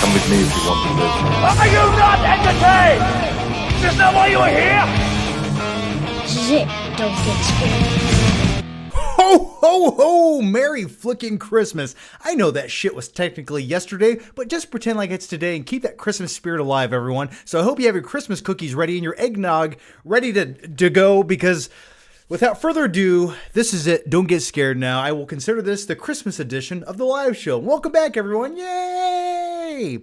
Come with me if you want to live. Are you not entertained? Is that why you are here? Zip, don't get scared. Ho, ho, ho! Merry flicking Christmas. I know that shit was technically yesterday, but just pretend like it's today and keep that Christmas spirit alive, everyone. So I hope you have your Christmas cookies ready and your eggnog ready to go, because without further ado, this is it. Don't get scared now. I will consider this the Christmas edition of the live show. Welcome back, everyone. Yay!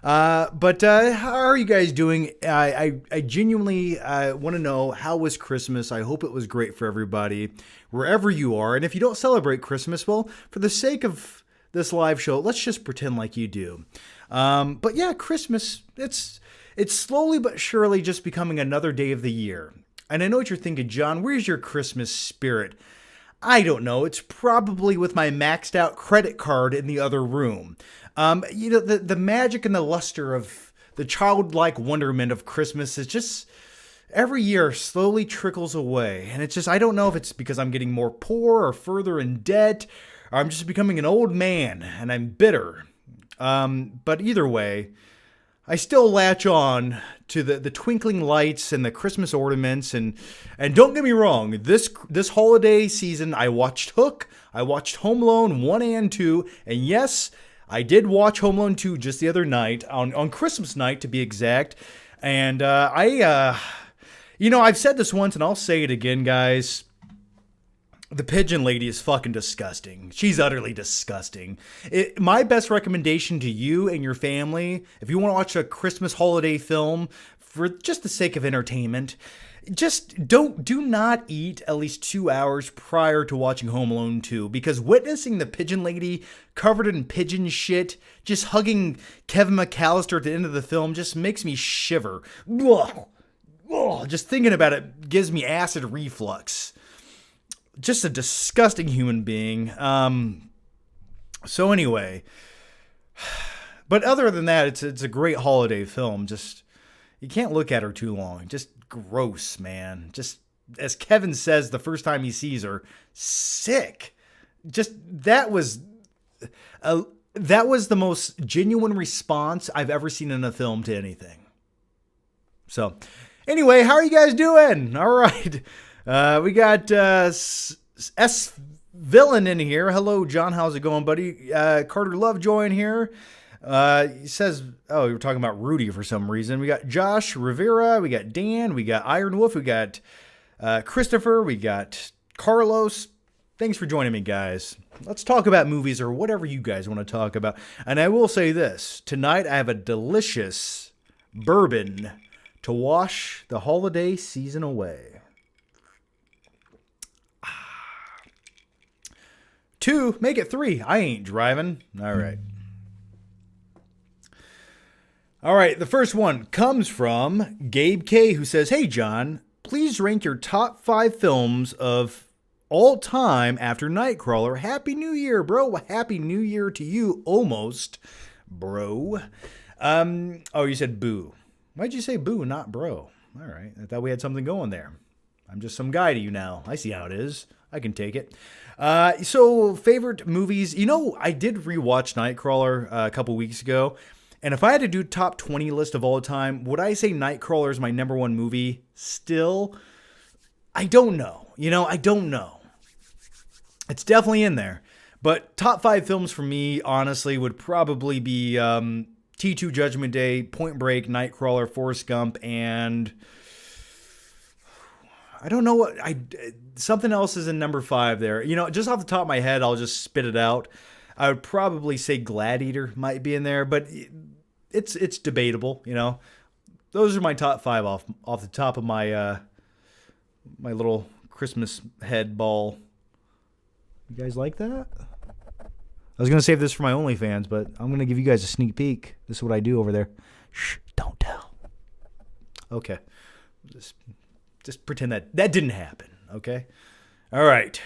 But how are you guys doing? I genuinely want to know, how was Christmas? I hope it was great for everybody, wherever you are. And if you don't celebrate Christmas, well, for the sake of this live show, let's just pretend like you do. But yeah, Christmas, it's slowly but surely just becoming another day of the year. And I know what you're thinking, John, where's your Christmas spirit? I don't know. It's probably with my maxed out credit card in the other room. You know, the magic and the luster of the childlike wonderment of Christmas is just every year slowly trickles away. And it's just, I don't know if it's because I'm getting more poor or further in debt, or I'm just becoming an old man and I'm bitter. But either way, I still latch on to the twinkling lights and the Christmas ornaments, and don't get me wrong, this holiday season I watched Hook, I watched Home Alone 1 and 2, and yes, I did watch Home Alone 2 just the other night, on Christmas night to be exact, and you know, I've said this once and I'll say it again, guys. The pigeon lady is fucking disgusting. She's utterly disgusting. My best recommendation to you and your family, if you want to watch a Christmas holiday film for just the sake of entertainment, just do not eat at least 2 hours prior to watching Home Alone 2, because witnessing the pigeon lady covered in pigeon shit, just hugging Kevin McAllister at the end of the film, just makes me shiver. Ugh. Ugh. Just thinking about it gives me acid reflux. Just a disgusting human being. So anyway, but other than that, it's a great holiday film. Just, you can't look at her too long. Just gross, man. Just, as Kevin says the first time he sees her, sick. Just, that was the most genuine response I've ever seen in a film to anything. So anyway, how are you guys doing? All right. We got S Villain in here. Hello, John. How's it going, buddy? Carter Lovejoy in here. He says, oh, you're talking about Rudy for some reason. We got Josh Rivera. We got Dan. We got Iron Wolf. We got Christopher. We got Carlos. Thanks for joining me, guys. Let's talk about movies or whatever you guys want to talk about. And I will say this. Tonight, I have a delicious bourbon to wash the holiday season away. 2, make it 3. I ain't driving. All right. All right, the first one comes from Gabe K, who says, hey, John, please rank your top 5 films of all time after Nightcrawler. Happy New Year, bro. Happy New Year to you, almost, bro. Oh, you said boo. Why'd you say boo, not bro? All right, I thought we had something going there. I'm just some guy to you now. I see how it is. I can take it. So, favorite movies. You know, I did rewatch Nightcrawler a couple weeks ago. And if I had to do top 20 list of all time, would I say Nightcrawler is my number 1 movie still? I don't know. You know, I don't know. It's definitely in there. But top 5 films for me, honestly, would probably be T2 Judgment Day, Point Break, Nightcrawler, Forrest Gump, and I don't know what something else is in number 5 there. Just off the top of my head, I'll just spit it out. I would probably say Gladiator might be in there, but it's debatable. Those are my top 5 off the top of my my little Christmas head ball. You guys like that? I was going to save this for my OnlyFans, but I'm going to give you guys a sneak peek. This is what I do over there. Shh, don't tell. Okay. Just pretend that didn't happen, okay? All right.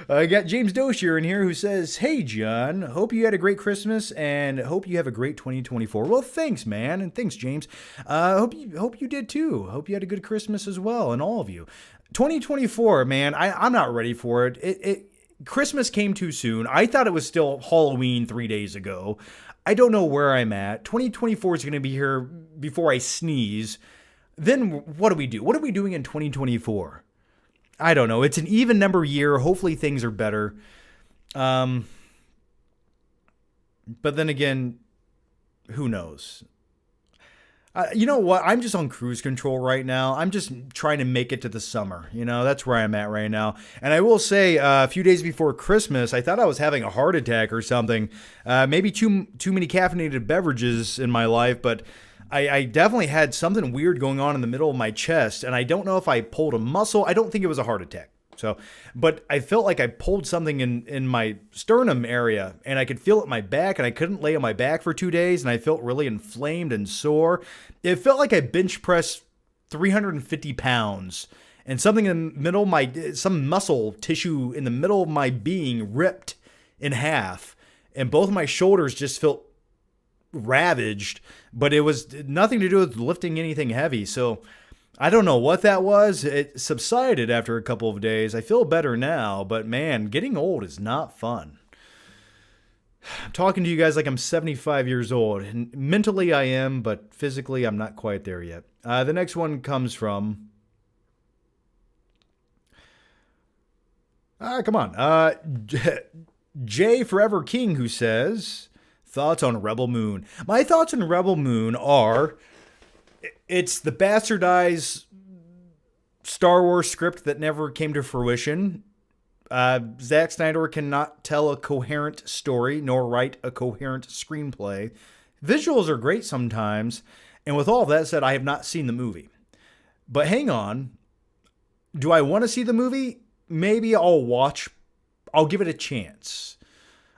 I got James Doshier in here who says, "Hey, John, hope you had a great Christmas and hope you have a great 2024. Well, thanks, man, and thanks, James. Hope you did too. Hope you had a good Christmas as well, and all of you. 2024, man, I'm not ready for it. Christmas came too soon. I thought it was still Halloween 3 days ago. I don't know where I'm at. 2024 is going to be here before I sneeze. Then what do we do? What are we doing in 2024? I don't know. It's an even number year. Hopefully things are better. But then again, who knows? You know what? I'm just on cruise control right now. I'm just trying to make it to the summer. That's where I'm at right now. And I will say, a few days before Christmas, I thought I was having a heart attack or something. Maybe too many caffeinated beverages in my life, but I definitely had something weird going on in the middle of my chest, and I don't know if I pulled a muscle. I don't think it was a heart attack. But I felt like I pulled something in my sternum area, and I could feel it in my back, and I couldn't lay on my back for 2 days, and I felt really inflamed and sore. It felt like I bench pressed 350 pounds, and something in the middle of some muscle tissue in the middle of my being ripped in half, and both my shoulders just felt ravaged, but it was nothing to do with lifting anything heavy. So I don't know what that was. It subsided after a couple of days. I feel better now, but man, getting old is not fun. I'm talking to you guys like I'm 75 years old, and mentally I am, but physically I'm not quite there yet. The next one comes from come on. Jay Forever King, who says, thoughts on Rebel Moon. My thoughts on Rebel Moon are, it's the bastardized Star Wars script that never came to fruition. Zack Snyder cannot tell a coherent story nor write a coherent screenplay. Visuals are great sometimes, and with all of that said, I have not seen the movie. But hang on. Do I want to see the movie? Maybe I'll give it a chance.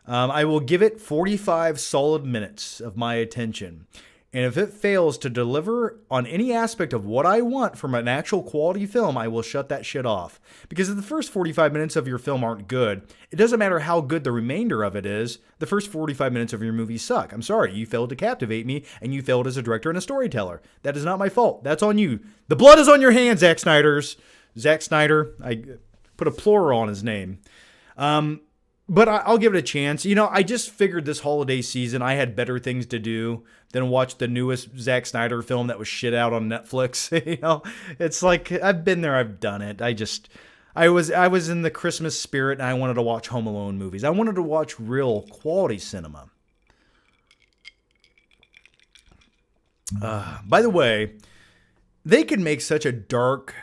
I will give it 45 solid minutes of my attention. And if it fails to deliver on any aspect of what I want from an actual quality film, I will shut that shit off. Because if the first 45 minutes of your film aren't good, it doesn't matter how good the remainder of it is, the first 45 minutes of your movie suck. I'm sorry, you failed to captivate me, and you failed as a director and a storyteller. That is not my fault. That's on you. The blood is on your hands, Zack Snyder, I put a plural on his name. But I'll give it a chance. I just figured this holiday season I had better things to do than watch the newest Zack Snyder film that was shit out on Netflix. It's like, I've been there, I've done it. I was in the Christmas spirit, and I wanted to watch Home Alone movies. I wanted to watch real quality cinema. By the way, they could make such a dark,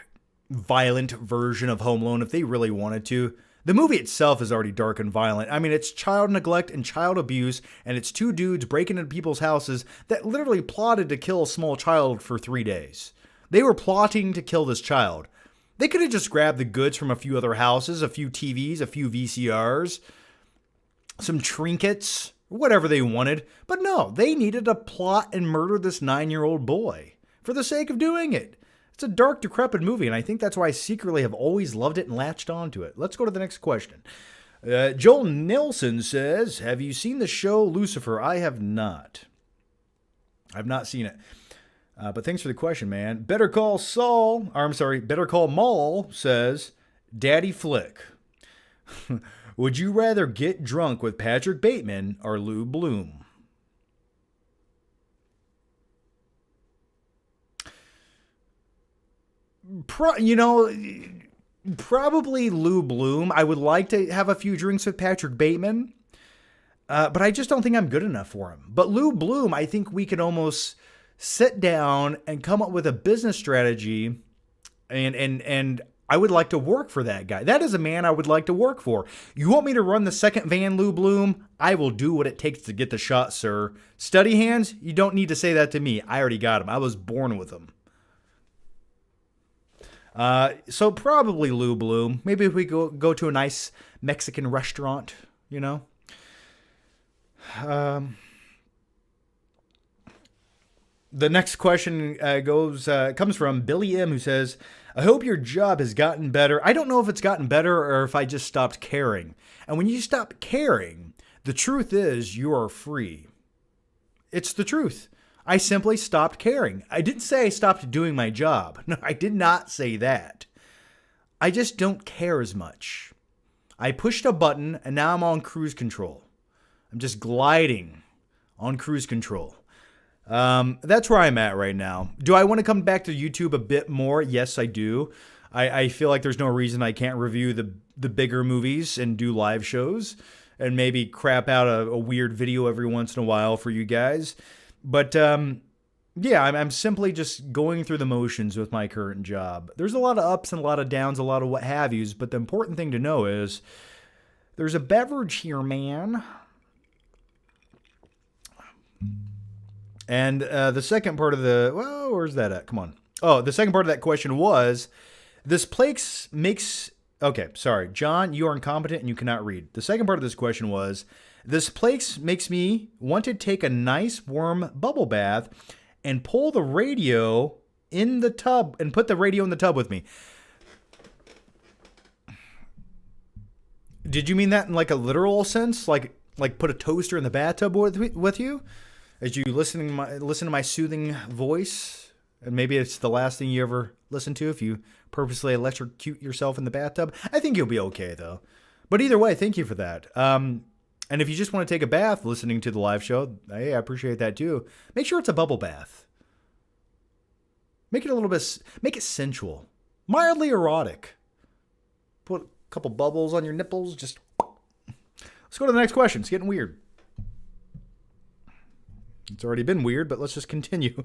violent version of Home Alone if they really wanted to. The movie itself is already dark and violent. I mean, it's child neglect and child abuse, and it's two dudes breaking into people's houses that literally plotted to kill a small child for 3 days. They were plotting to kill this child. They could have just grabbed the goods from a few other houses, a few TVs, a few VCRs, some trinkets, whatever they wanted. But no, they needed to plot and murder this 9-year-old boy for the sake of doing it. It's a dark, decrepit movie, and I think that's why I secretly have always loved it and latched onto it. Let's go to the next question. Joel Nelson says, have you seen the show Lucifer? I have not. I've not seen it. But thanks for the question, man. Better Call Maul says, Daddy Flick. Would you rather get drunk with Patrick Bateman or Lou Bloom? Probably Lou Bloom. I would like to have a few drinks with Patrick Bateman. But I just don't think I'm good enough for him. But Lou Bloom, I think we can almost sit down and come up with a business strategy, and I would like to work for that guy. That is a man I would like to work for. You want me to run the second van, Lou Bloom? I will do what it takes to get the shot, sir. Study hands? You don't need to say that to me. I already got them. I was born with them. So probably Lou Bloom. Maybe if we go to a nice Mexican restaurant, you know. The next question comes from Billy M, who says, I hope your job has gotten better. I don't know if it's gotten better or if I just stopped caring. And when you stop caring, the truth is you are free. It's the truth. I simply stopped caring. I didn't say I stopped doing my job. No, I did not say that. I just don't care as much. I pushed a button and now I'm on cruise control. I'm just gliding on cruise control. That's where I'm at right now. Do I want to come back to YouTube a bit more? Yes, I do. I feel like there's no reason I can't review the bigger movies and do live shows and maybe crap out a weird video every once in a while for you guys. But yeah, I'm simply just going through the motions with my current job. There's a lot of ups and a lot of downs, a lot of what have yous. But the important thing to know is there's a beverage here, man. And the second part of where's that at? Come on. Oh, the second part of that question was, this place makes... Okay, sorry. John, you are incompetent and you cannot read. The second part of this question was, this place makes me want to take a nice warm bubble bath and pull the radio in the tub and put the radio in the tub with me. Did you mean that in like a literal sense? Like put a toaster in the bathtub with you? As you listen to my soothing voice, and maybe it's the last thing you ever listen to if you purposely electrocute yourself in the bathtub. I think you'll be okay, though. But either way, thank you for that. And if you just want to take a bath listening to the live show, hey, I appreciate that, too. Make sure it's a bubble bath. Make it a little bit... Make it sensual. Mildly erotic. Put a couple bubbles on your nipples. Just... Let's go to the next question. It's getting weird. It's already been weird, but let's just continue.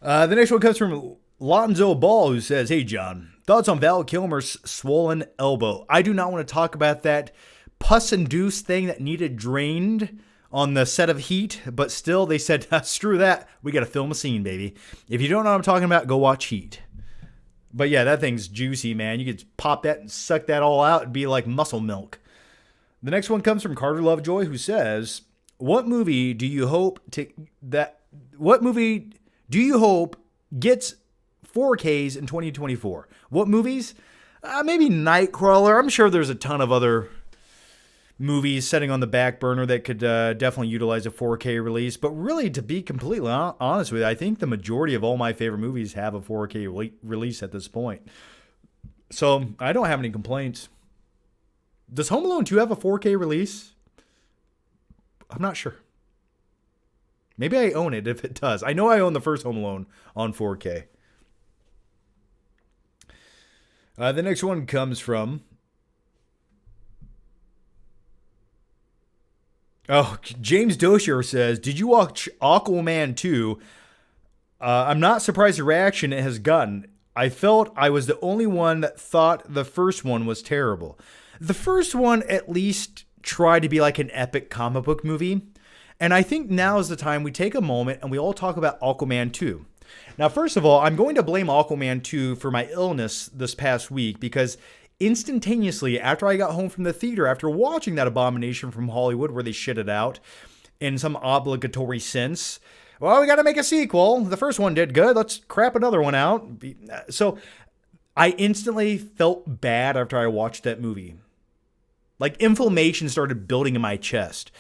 The next one comes from Lonzo Ball, who says, hey, John, thoughts on Val Kilmer's swollen elbow? I do not want to talk about that pus-induced thing that needed drained on the set of Heat, but still they said, screw that. We got to film a scene, baby. If you don't know what I'm talking about, go watch Heat. But yeah, that thing's juicy, man. You could pop that and suck that all out and be like muscle milk. The next one comes from Carter Lovejoy, who says, What movie do you hope gets 4Ks in 2024? What movies? Maybe Nightcrawler. I'm sure there's a ton of other movies sitting on the back burner that could definitely utilize a 4K release. But really, to be completely honest with you, I think the majority of all my favorite movies have a 4K release at this point. So I don't have any complaints. Does Home Alone 2 have a 4K release? I'm not sure. Maybe I own it if it does. I know I own the first Home Alone on 4K. The next one comes from... James Doshier says, did you watch Aquaman 2? I'm not surprised the reaction it has gotten. I felt I was the only one that thought the first one was terrible. The first one at least tried to be like an epic comic book movie. And I think now is the time we take a moment and we all talk about Aquaman 2. Now, first of all, I'm going to blame Aquaman 2 for my illness this past week because instantaneously after I got home from the theater, after watching that abomination from Hollywood where they shit it out in some obligatory sense, well, we got to make a sequel. The first one did good. Let's crap another one out. So I instantly felt bad after I watched that movie. Like inflammation started building in my chest.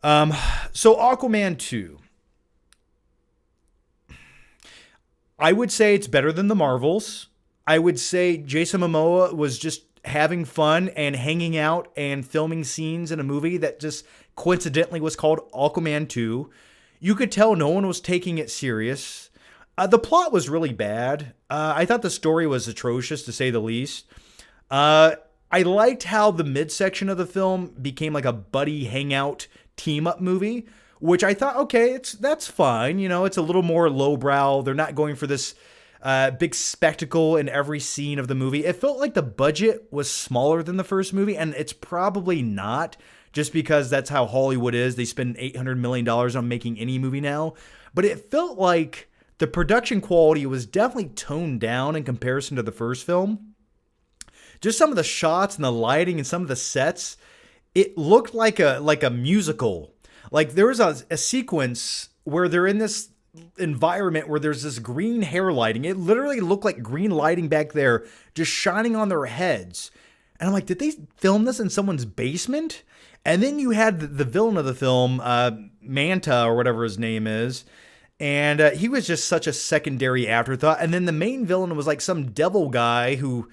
So Aquaman 2. I would say it's better than the Marvels. I would say Jason Momoa was just having fun and hanging out and filming scenes in a movie that just coincidentally was called Aquaman 2. You could tell no one was taking it serious. The plot was really bad. I thought the story was atrocious, to say the least. I liked how the midsection of the film became like a buddy hangout team up movie, which I thought, okay, that's fine. You know, it's a little more lowbrow. They're not going for this big spectacle in every scene of the movie. It felt like the budget was smaller than the first movie, and it's probably not, just because that's how Hollywood is. They spend $800 million on making any movie now. But it felt like the production quality was definitely toned down in comparison to the first film. Just some of the shots and the lighting and some of the sets, it looked like a musical. Like there was a sequence where they're in this environment where there's this green hair lighting. It literally looked like green lighting back there just shining on their heads. And I'm like, did they film this in someone's basement? And then you had the villain of the film, Manta or whatever his name is. And he was just such a secondary afterthought. And then the main villain was like some devil guy who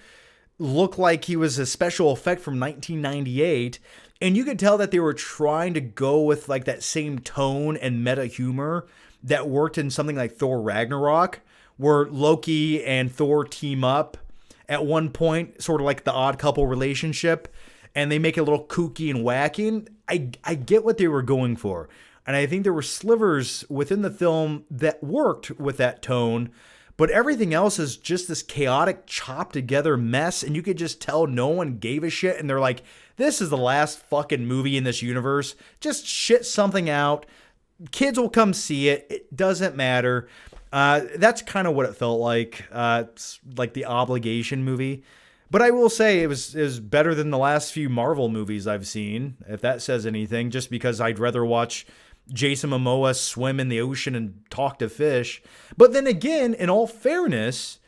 looked like he was a special effect from 1998. And you could tell that they were trying to go with like that same tone and meta humor that worked in something like Thor Ragnarok, where Loki and Thor team up at one point, sort of like the odd couple relationship, and they make it a little kooky and wacky. I get what they were going for. And I think there were slivers within the film that worked with that tone, but everything else is just this chaotic, chopped together mess, and you could just tell no one gave a shit, and they're like, this is the last fucking movie in this universe. Just shit something out. Kids will come see it. It doesn't matter. That's kind of what it felt like. It's like the obligation movie. But I will say it was better than the last few Marvel movies I've seen, if that says anything, just because I'd rather watch Jason Momoa swim in the ocean and talk to fish. But then again, in all fairness,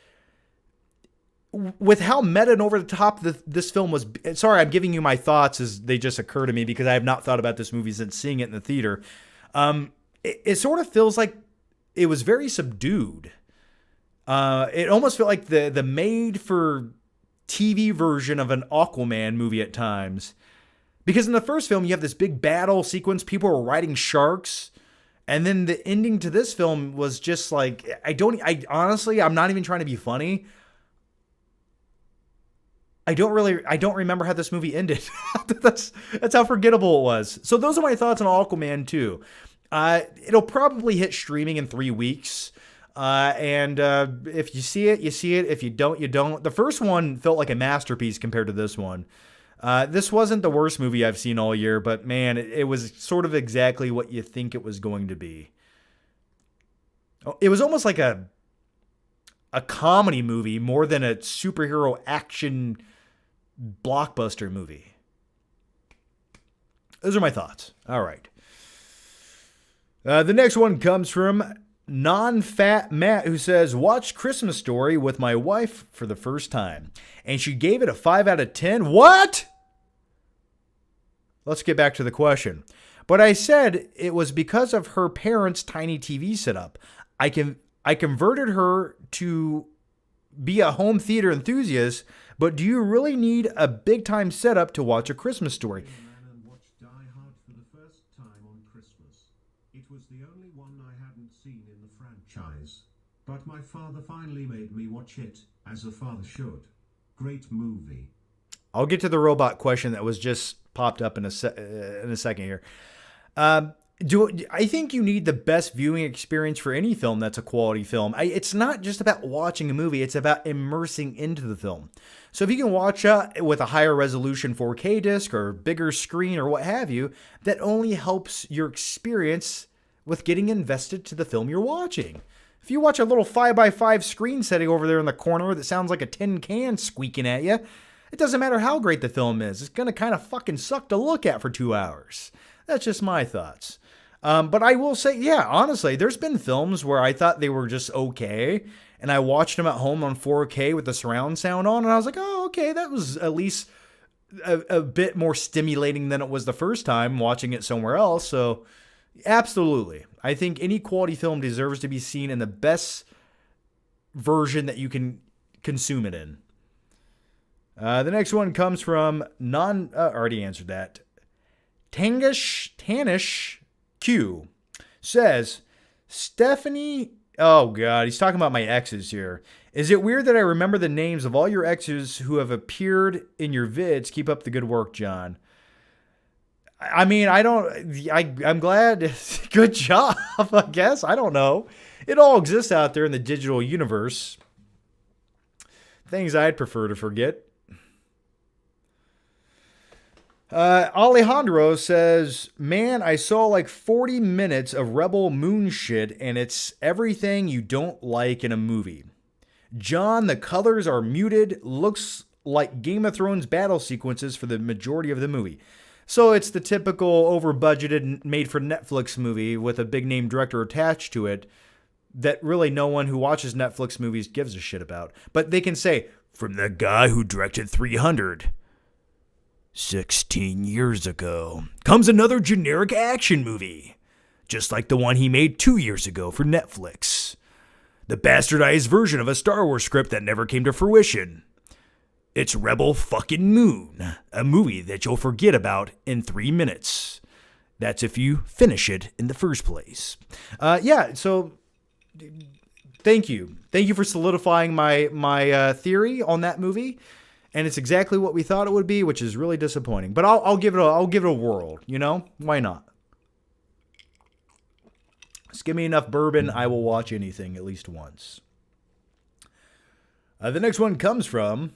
with how meta and over the top this film was, sorry, I'm giving you my thoughts as they just occur to me because I have not thought about this movie since seeing it in the theater. It sort of feels like it was very subdued. It almost felt like the made for TV version of an Aquaman movie at times. Because in the first film, you have this big battle sequence. People are riding sharks. And then the ending to this film was just like, honestly, I'm not even trying to be funny. I don't remember how this movie ended. That's how forgettable it was. So those are my thoughts on Aquaman 2. It'll probably hit streaming in 3 weeks. And if you see it, you see it. If you don't, you don't. The first one felt like a masterpiece compared to this one. This wasn't the worst movie I've seen all year, but man, it was sort of exactly what you think it was going to be. It was almost like a comedy movie more than a superhero action blockbuster movie. Those are my thoughts. All right. The next one comes from Non-Fat Matt, who says, watched Christmas Story with my wife for the first time, and she gave it a 5 out of 10. What? Let's get back to the question. But I said it was because of her parents' tiny TV setup. I converted her to be a home theater enthusiast, but do you really need a big-time setup to watch A Christmas Story? But my father finally made me watch it, as a father should. Great movie. I'll get to the robot question that was just popped up in a second here. I think you need the best viewing experience for any film that's a quality film. It's not just about watching a movie. It's about immersing into the film. So if you can watch with a higher resolution 4K disc or bigger screen or what have you, that only helps your experience with getting invested to the film you're watching. If you watch a little 5x5 screen setting over there in the corner that sounds like a tin can squeaking at you, it doesn't matter how great the film is. It's going to kind of fucking suck to look at for 2 hours. That's just my thoughts. But I will say, yeah, honestly, there's been films where I thought they were just okay, and I watched them at home on 4K with the surround sound on, and I was like, oh, okay, that was at least a bit more stimulating than it was the first time watching it somewhere else. So absolutely. I think any quality film deserves to be seen in the best version that you can consume it in. The next one comes from already answered that. Tanish Q says, Stephanie Oh, God. He's talking about my exes here. Is it weird that I remember the names of all your exes who have appeared in your vids? Keep up the good work, John. I mean, I'm glad. Good job, I guess. I don't know. It all exists out there in the digital universe. Things I'd prefer to forget. Alejandro says, man, I saw like 40 minutes of Rebel Moon shit, and it's everything you don't like in a movie. John, the colors are muted, looks like Game of Thrones battle sequences for the majority of the movie. So it's the typical over-budgeted, made-for-Netflix movie with a big-name director attached to it that really no one who watches Netflix movies gives a shit about. But they can say, from the guy who directed 300, 16 years ago, comes another generic action movie, just like the one he made 2 years ago for Netflix. The bastardized version of a Star Wars script that never came to fruition. It's Rebel fucking Moon, a movie that you'll forget about in 3 minutes. That's if you finish it in the first place. So thank you. Thank you for solidifying my theory on that movie. And it's exactly what we thought it would be, which is really disappointing. But I'll give it a whirl, you know? Why not? Just give me enough bourbon, I will watch anything at least once. The next one comes from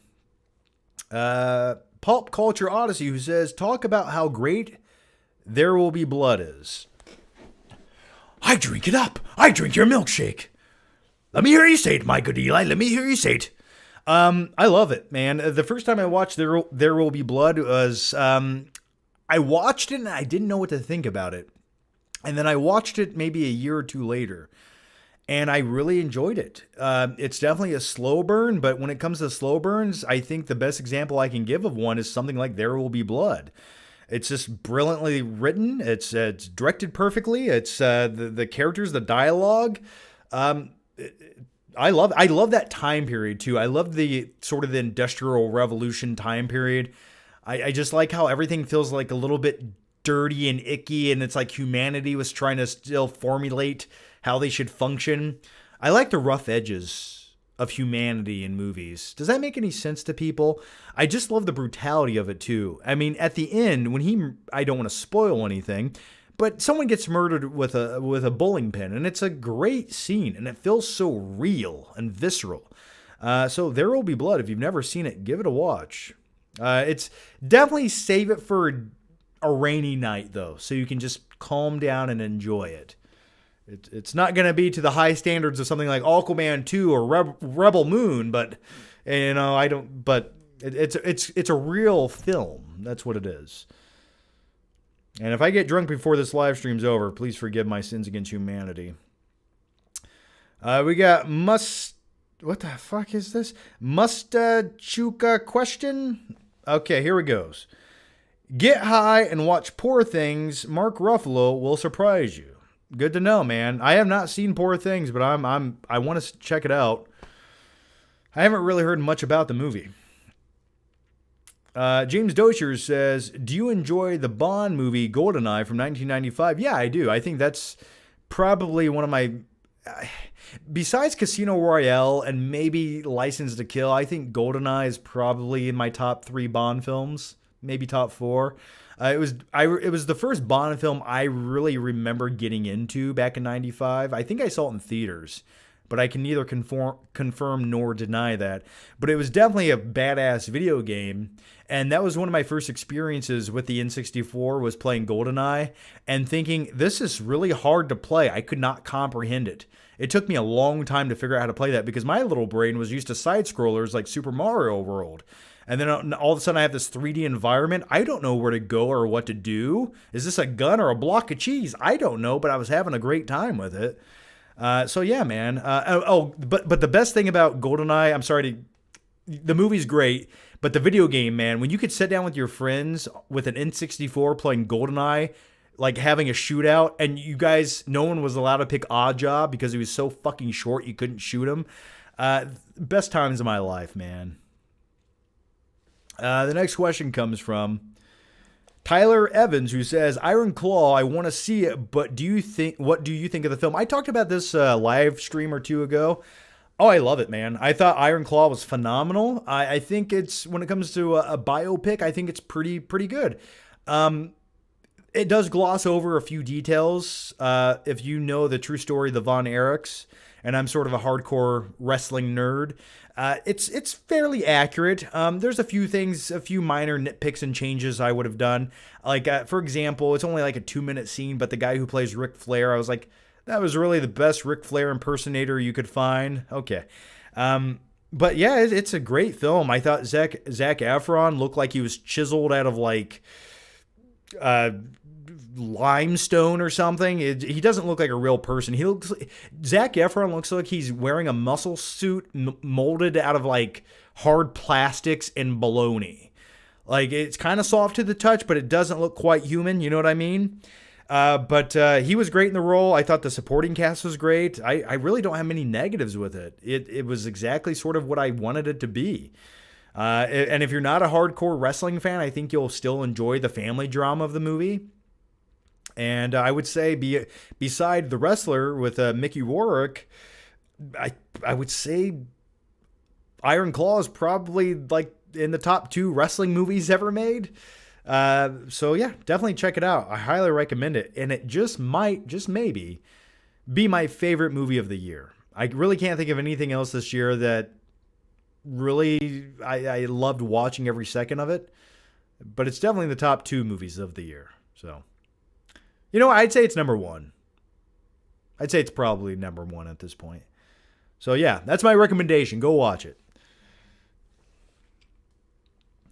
Pulp Culture Odyssey, who says, talk about how great There Will Be Blood is. I drink it up. I drink your milkshake. Let me hear you say it, my good Eli. Let me hear you say it. I love it, man. The first time I watched There Will Be Blood was, I watched it and I didn't know what to think about it. And then I watched it maybe a year or two later. And I really enjoyed it. It's definitely a slow burn, but when it comes to slow burns, I think the best example I can give of one is something like There Will Be Blood. It's just brilliantly written. It's directed perfectly. It's the characters, the dialogue. I love that time period too. I love the sort of the Industrial Revolution time period. I just like how everything feels like a little bit dirty and icky, and it's like humanity was trying to still formulate how they should function. I like the rough edges of humanity in movies. Does that make any sense to people? I just love the brutality of it too. I mean, at the end, when I don't want to spoil anything, but someone gets murdered with a bowling pin, and it's a great scene, and it feels so real and visceral. So There Will Be Blood. If you've never seen it, give it a watch. It's definitely save it for a rainy night though, so you can just calm down and enjoy it. It's not going to be to the high standards of something like Aquaman 2 or Rebel Moon, but you know, I don't. But it's a real film. That's what it is. And if I get drunk before this live stream's over, please forgive my sins against humanity. We got what the fuck is this? Chuka question? Okay, here it goes. Get high and watch Poor Things. Mark Ruffalo will surprise you. Good to know, man. I have not seen Poor Things, but I want to check it out. I haven't really heard much about the movie. James Dozier says, do you enjoy the Bond movie GoldenEye from 1995? Yeah, I do. I think that's probably one of my... besides Casino Royale and maybe License to Kill, I think GoldenEye is probably in my top 3 Bond films. Maybe top 4. It was the first Bond film I really remember getting into back in 95. I think I saw it in theaters, but I can neither confirm nor deny that. But it was definitely a badass video game, and that was one of my first experiences with the N64 was playing GoldenEye and thinking, this is really hard to play. I could not comprehend it. It took me a long time to figure out how to play that because my little brain was used to side-scrollers like Super Mario World. And then all of a sudden I have this 3D environment. I don't know where to go or what to do. Is this a gun or a block of cheese? I don't know, but I was having a great time with it. So yeah, man. But the best thing about GoldenEye, the movie's great, but the video game, man, when you could sit down with your friends with an N64 playing GoldenEye, like having a shootout, and you guys, no one was allowed to pick Oddjob because he was so fucking short you couldn't shoot him. Best times of my life, man. The next question comes from Tyler Evans, who says, Iron Claw, I want to see it, but what do you think of the film? I talked about this live stream or two ago. Oh, I love it, man. I thought Iron Claw was phenomenal. I think it's, when it comes to a biopic, I think it's pretty good. It does gloss over a few details. If you know the true story of the Von Erichs, and I'm sort of a hardcore wrestling nerd, it's fairly accurate. There's a few minor nitpicks and changes I would have done. Like, for example, it's only like a 2-minute scene, but the guy who plays Ric Flair, I was like, that was really the best Ric Flair impersonator you could find. Okay. But yeah, it's a great film. I thought Zac Efron looked like he was chiseled out of like limestone or something. He doesn't look like a real person. Zac Efron looks like he's wearing a muscle suit molded out of like hard plastics and bologna. Like, it's kind of soft to the touch, but it doesn't look quite human. You know what I mean? But he was great in the role. I thought the supporting cast was great. I really don't have many negatives with it. It was exactly sort of what I wanted it to be. And if you're not a hardcore wrestling fan, I think you'll still enjoy the family drama of the movie. And I would say, beside The Wrestler with Mickey Rourke, I would say Iron Claw is probably like in the top 2 wrestling movies ever made. So yeah, definitely check it out. I highly recommend it. And it just maybe be my favorite movie of the year. I really can't think of anything else this year that really I loved watching every second of it. But it's definitely in the top 2 movies of the year. So, you know, I'd say it's number 1. I'd say it's probably number 1 at this point. So yeah, that's my recommendation. Go watch it.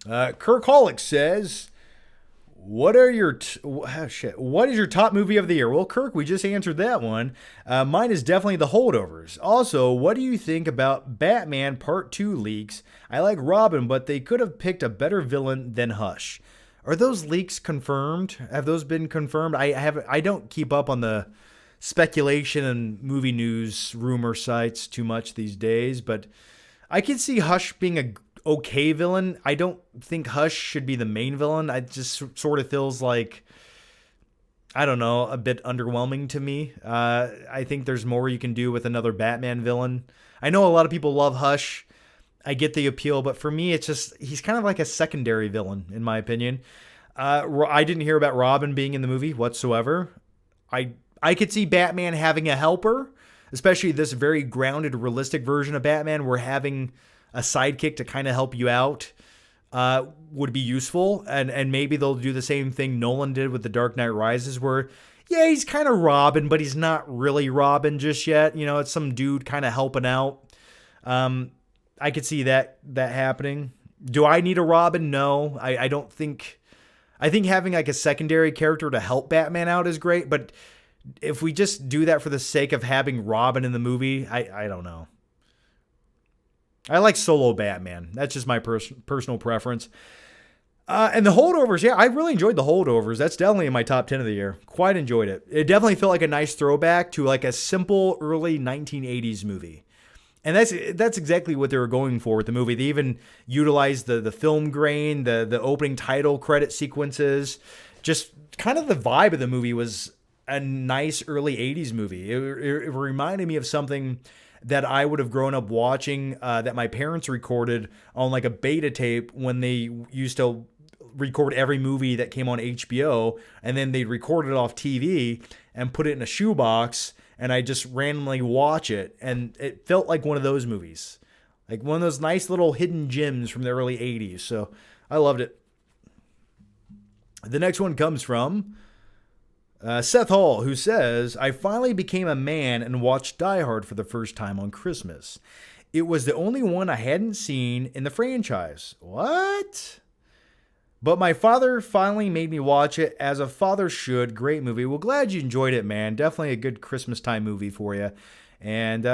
Kirk Holick says, what is your top movie of the year? Well, Kirk, we just answered that one. Mine is definitely The Holdovers. Also, what do you think about Batman Part 2 leaks? I like Robin, but they could have picked a better villain than Hush. Are those leaks confirmed? Have those been confirmed? I don't keep up on the speculation and movie news rumor sites too much these days, but I could see Hush being a okay villain. I don't think Hush should be the main villain. It just sort of feels like, I don't know, a bit underwhelming to me. I think there's more you can do with another Batman villain. I know a lot of people love Hush. I get the appeal, but for me, it's just, he's kind of like a secondary villain, in my opinion. I didn't hear about Robin being in the movie whatsoever. I could see Batman having a helper, especially this very grounded, realistic version of Batman, where having a sidekick to kind of help you out would be useful. And maybe they'll do the same thing Nolan did with The Dark Knight Rises, where, yeah, he's kind of Robin, but he's not really Robin just yet. You know, it's some dude kind of helping out. I could see that happening. Do I need a Robin? No, I don't think. I think having like a secondary character to help Batman out is great, but if we just do that for the sake of having Robin in the movie, I don't know. I like solo Batman. That's just my personal preference. And The Holdovers, yeah, I really enjoyed The Holdovers. That's definitely in my top 10 of the year. Quite enjoyed it. It definitely felt like a nice throwback to like a simple early 1980s movie. And that's exactly what they were going for with the movie. They even utilized the film grain, the opening title credit sequences. Just kind of the vibe of the movie was a nice early 80s movie. It reminded me of something that I would have grown up watching, that my parents recorded on like a beta tape when they used to record every movie that came on HBO, and then they'd record it off TV and put it in a shoebox, and I just randomly watch it, and it felt like one of those movies, like one of those nice little hidden gems from the early 80s. So I loved it. The next one comes from Seth Hall, who says, I finally became a man and watched Die Hard for the first time on Christmas. It was the only one I hadn't seen in the franchise. What? But my father finally made me watch it, as a father should. Great movie. Well, glad you enjoyed it, man. Definitely a good Christmas time movie for you. And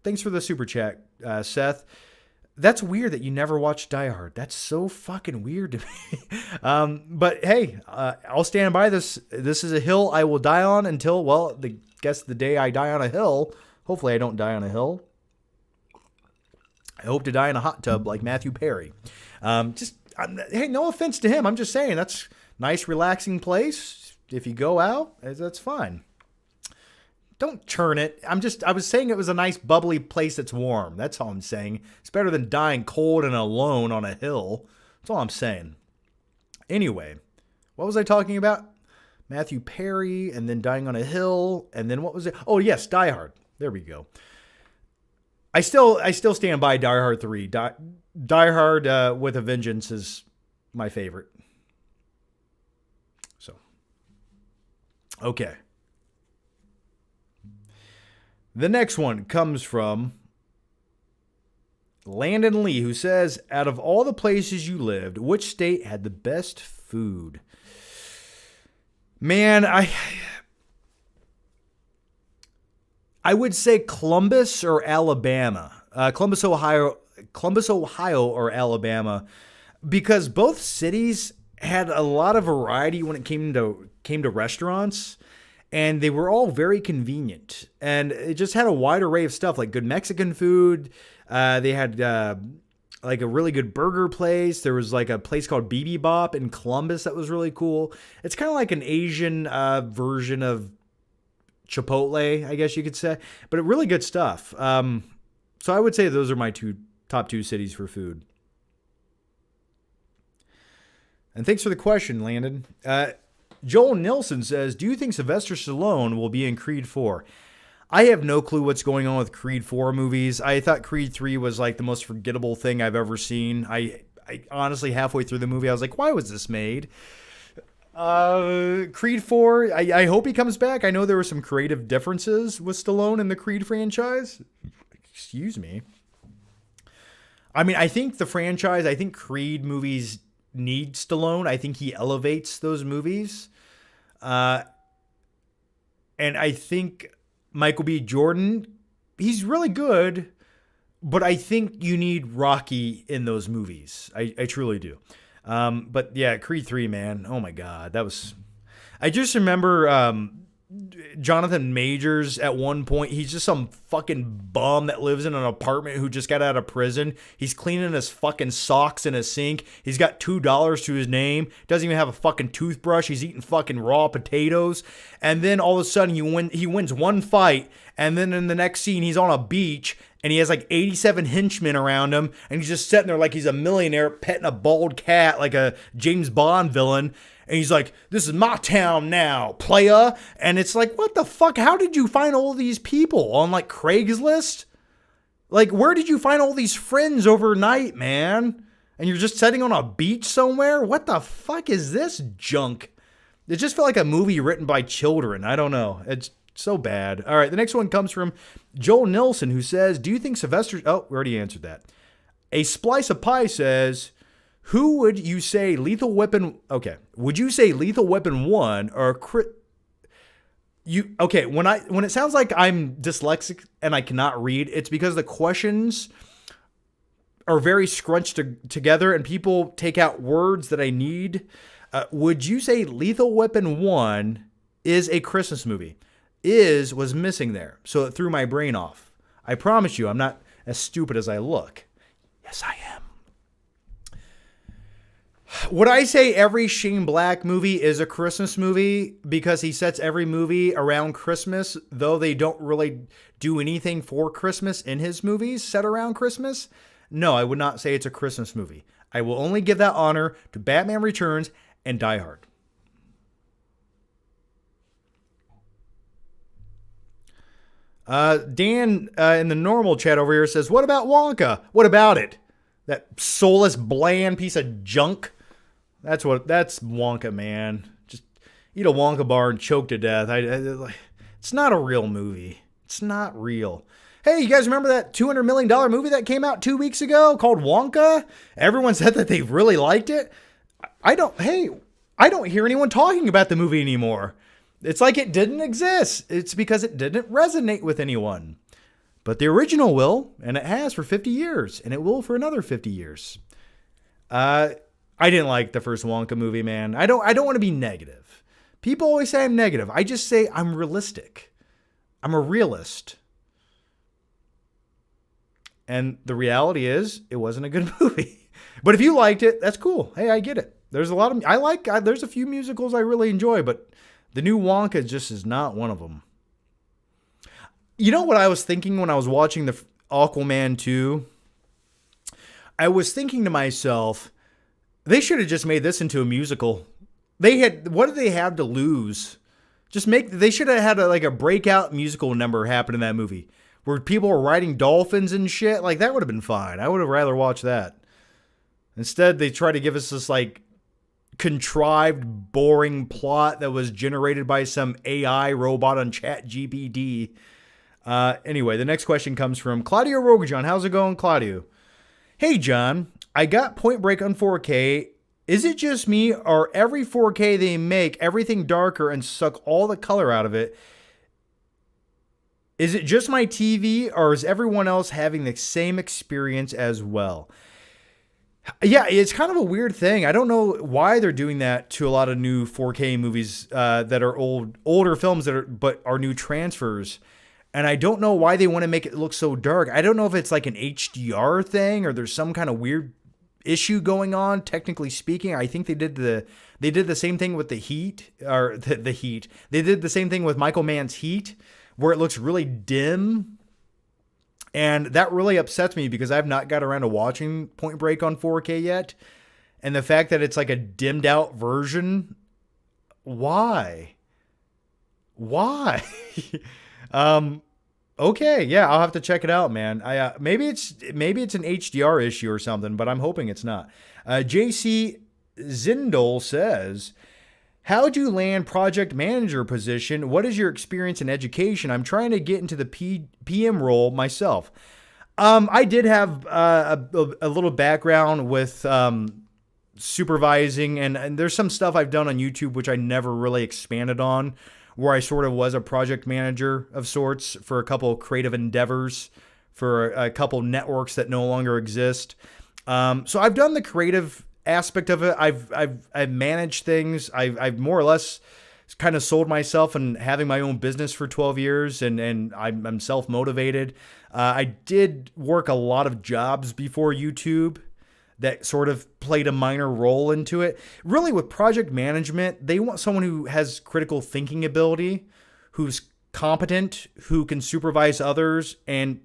thanks for the super chat, Seth. That's weird that you never watched Die Hard. That's so fucking weird to me. But hey, I'll stand by this. This is a hill I will die on until, well, the day I die on a hill. Hopefully I don't die on a hill. I hope to die in a hot tub like Matthew Perry. Hey, no offense to him. I'm just saying that's nice, relaxing place. If you go out, that's fine. Don't churn it. I was saying it was a nice, bubbly place that's warm. That's all I'm saying. It's better than dying cold and alone on a hill. That's all I'm saying. Anyway, what was I talking about? Matthew Perry, and then dying on a hill, and then what was it? Oh, yes, Die Hard. There we go. I still stand by Die Hard 3. Die Hard with a Vengeance is my favorite. So, okay. The next one comes from Landon Lee, who says, out of all the places you lived, which state had the best food? Man, I would say Columbus or Alabama. Columbus, Ohio or Alabama, because both cities had a lot of variety when it came to restaurants, and they were all very convenient, and it just had a wide array of stuff, like good Mexican food. They had like a really good burger place. There was like a place called BB Bop in Columbus that was really cool. It's kind of like an Asian version of Chipotle, I guess you could say, but really good stuff. So I would say those are my top two cities for food. And thanks for the question, Landon. Joel Nilsson says, do you think Sylvester Stallone will be in Creed 4? I have no clue what's going on with Creed 4 movies. I thought Creed 3 was like the most forgettable thing I've ever seen. I honestly, halfway through the movie, I was like, why was this made? Creed 4, I hope he comes back. I know there were some creative differences with Stallone in the Creed franchise. Excuse me. I mean, I think Creed movies need Stallone. I think he elevates those movies. And I think Michael B. Jordan, he's really good, but I think you need Rocky in those movies. I truly do. But yeah, Creed 3, man. Oh my God. I just remember, Jonathan Majors at one point, he's just some fucking bum that lives in an apartment who just got out of prison. He's cleaning his fucking socks in a sink. He's got $2 to his name. Doesn't even have a fucking toothbrush. He's eating fucking raw potatoes. And then all of a sudden he wins one fight. And then in the next scene, he's on a beach and he has like 87 henchmen around him. And he's just sitting there like he's a millionaire petting a bald cat like a James Bond villain. And he's like, this is my town now, playa. And it's like, what the fuck? How did you find all these people on like Craigslist? Like, where did you find all these friends overnight, man? And you're just sitting on a beach somewhere? What the fuck is this junk? It just felt like a movie written by children. I don't know. It's so bad. All right, the next one comes from Joel Nilsson, who says, do you think Sylvester... Oh, we already answered that. A Splice of Pie says... Who would you say Lethal Weapon... Okay. Would you say Lethal Weapon 1 or... Okay, when it sounds like I'm dyslexic and I cannot read, it's because the questions are very scrunched together and people take out words that I need. Would you say Lethal Weapon 1 is a Christmas movie? Was missing there, so it threw my brain off. I promise you, I'm not as stupid as I look. Yes, I am. Would I say every Shane Black movie is a Christmas movie because he sets every movie around Christmas, though they don't really do anything for Christmas in his movies set around Christmas? No, I would not say it's a Christmas movie. I will only give that honor to Batman Returns and Die Hard. Dan in the normal chat over here says, what about Wonka? What about it? That soulless, bland piece of junk? That's Wonka, man. Just eat a Wonka bar and choke to death. It's not a real movie. It's not real. Hey, you guys remember that $200 million movie that came out 2 weeks ago called Wonka? Everyone said that they really liked it. I don't hear anyone talking about the movie anymore. It's like it didn't exist. It's because it didn't resonate with anyone. But the original will, and it has for 50 years, and it will for another 50 years. I didn't like the first Wonka movie, man. I don't want to be negative. People always say I'm negative. I just say I'm realistic. I'm a realist. And the reality is, it wasn't a good movie. But if you liked it, that's cool. Hey, I get it. There's a lot of there's a few musicals I really enjoy, but the new Wonka just is not one of them. You know what I was thinking when I was watching the Aquaman 2? I was thinking to myself, they should have just made this into a musical. What did they have to lose? They should have had a breakout musical number happen in that movie where people were riding dolphins and shit. Like, that would have been fine. I would have rather watched that. Instead, they try to give us this contrived, boring plot that was generated by some AI robot on ChatGPT. Anyway, the next question comes from Claudio Rogajon. How's it going, Claudio? Hey, John, I got Point Break on 4K. Is it just me, or every 4K they make everything darker and suck all the color out of it? Is it just my TV, or is everyone else having the same experience as well? Yeah, it's kind of a weird thing. I don't know why they're doing that to a lot of new 4K movies that are older films but are new transfers. And I don't know why they want to make it look so dark. I don't know if it's like an HDR thing or there's some kind of weird issue going on. Technically speaking, I think they did the same thing with the Heat, or the Heat. They did the same thing with Michael Mann's Heat, where it looks really dim. And that really upsets me because I've not got around to watching Point Break on 4K yet. And the fact that it's like a dimmed out version, why? Okay, yeah, I'll have to check it out, man. Maybe it's an HDR issue or something, but I'm hoping it's not. JC Zindel says, how'd you land project manager position? What is your experience in education? I'm trying to get into the PM role myself. I did have a little background with supervising, and there's some stuff I've done on YouTube which I never really expanded on, where I sort of was a project manager of sorts for a couple of creative endeavors for a couple networks that no longer exist. So I've done the creative aspect of it. I've managed things. I've more or less kind of sold myself and having my own business for 12 years, and I'm self-motivated. I did work a lot of jobs before YouTube that sort of played a minor role into it. Really, with project management, they want someone who has critical thinking ability, who's competent, who can supervise others. And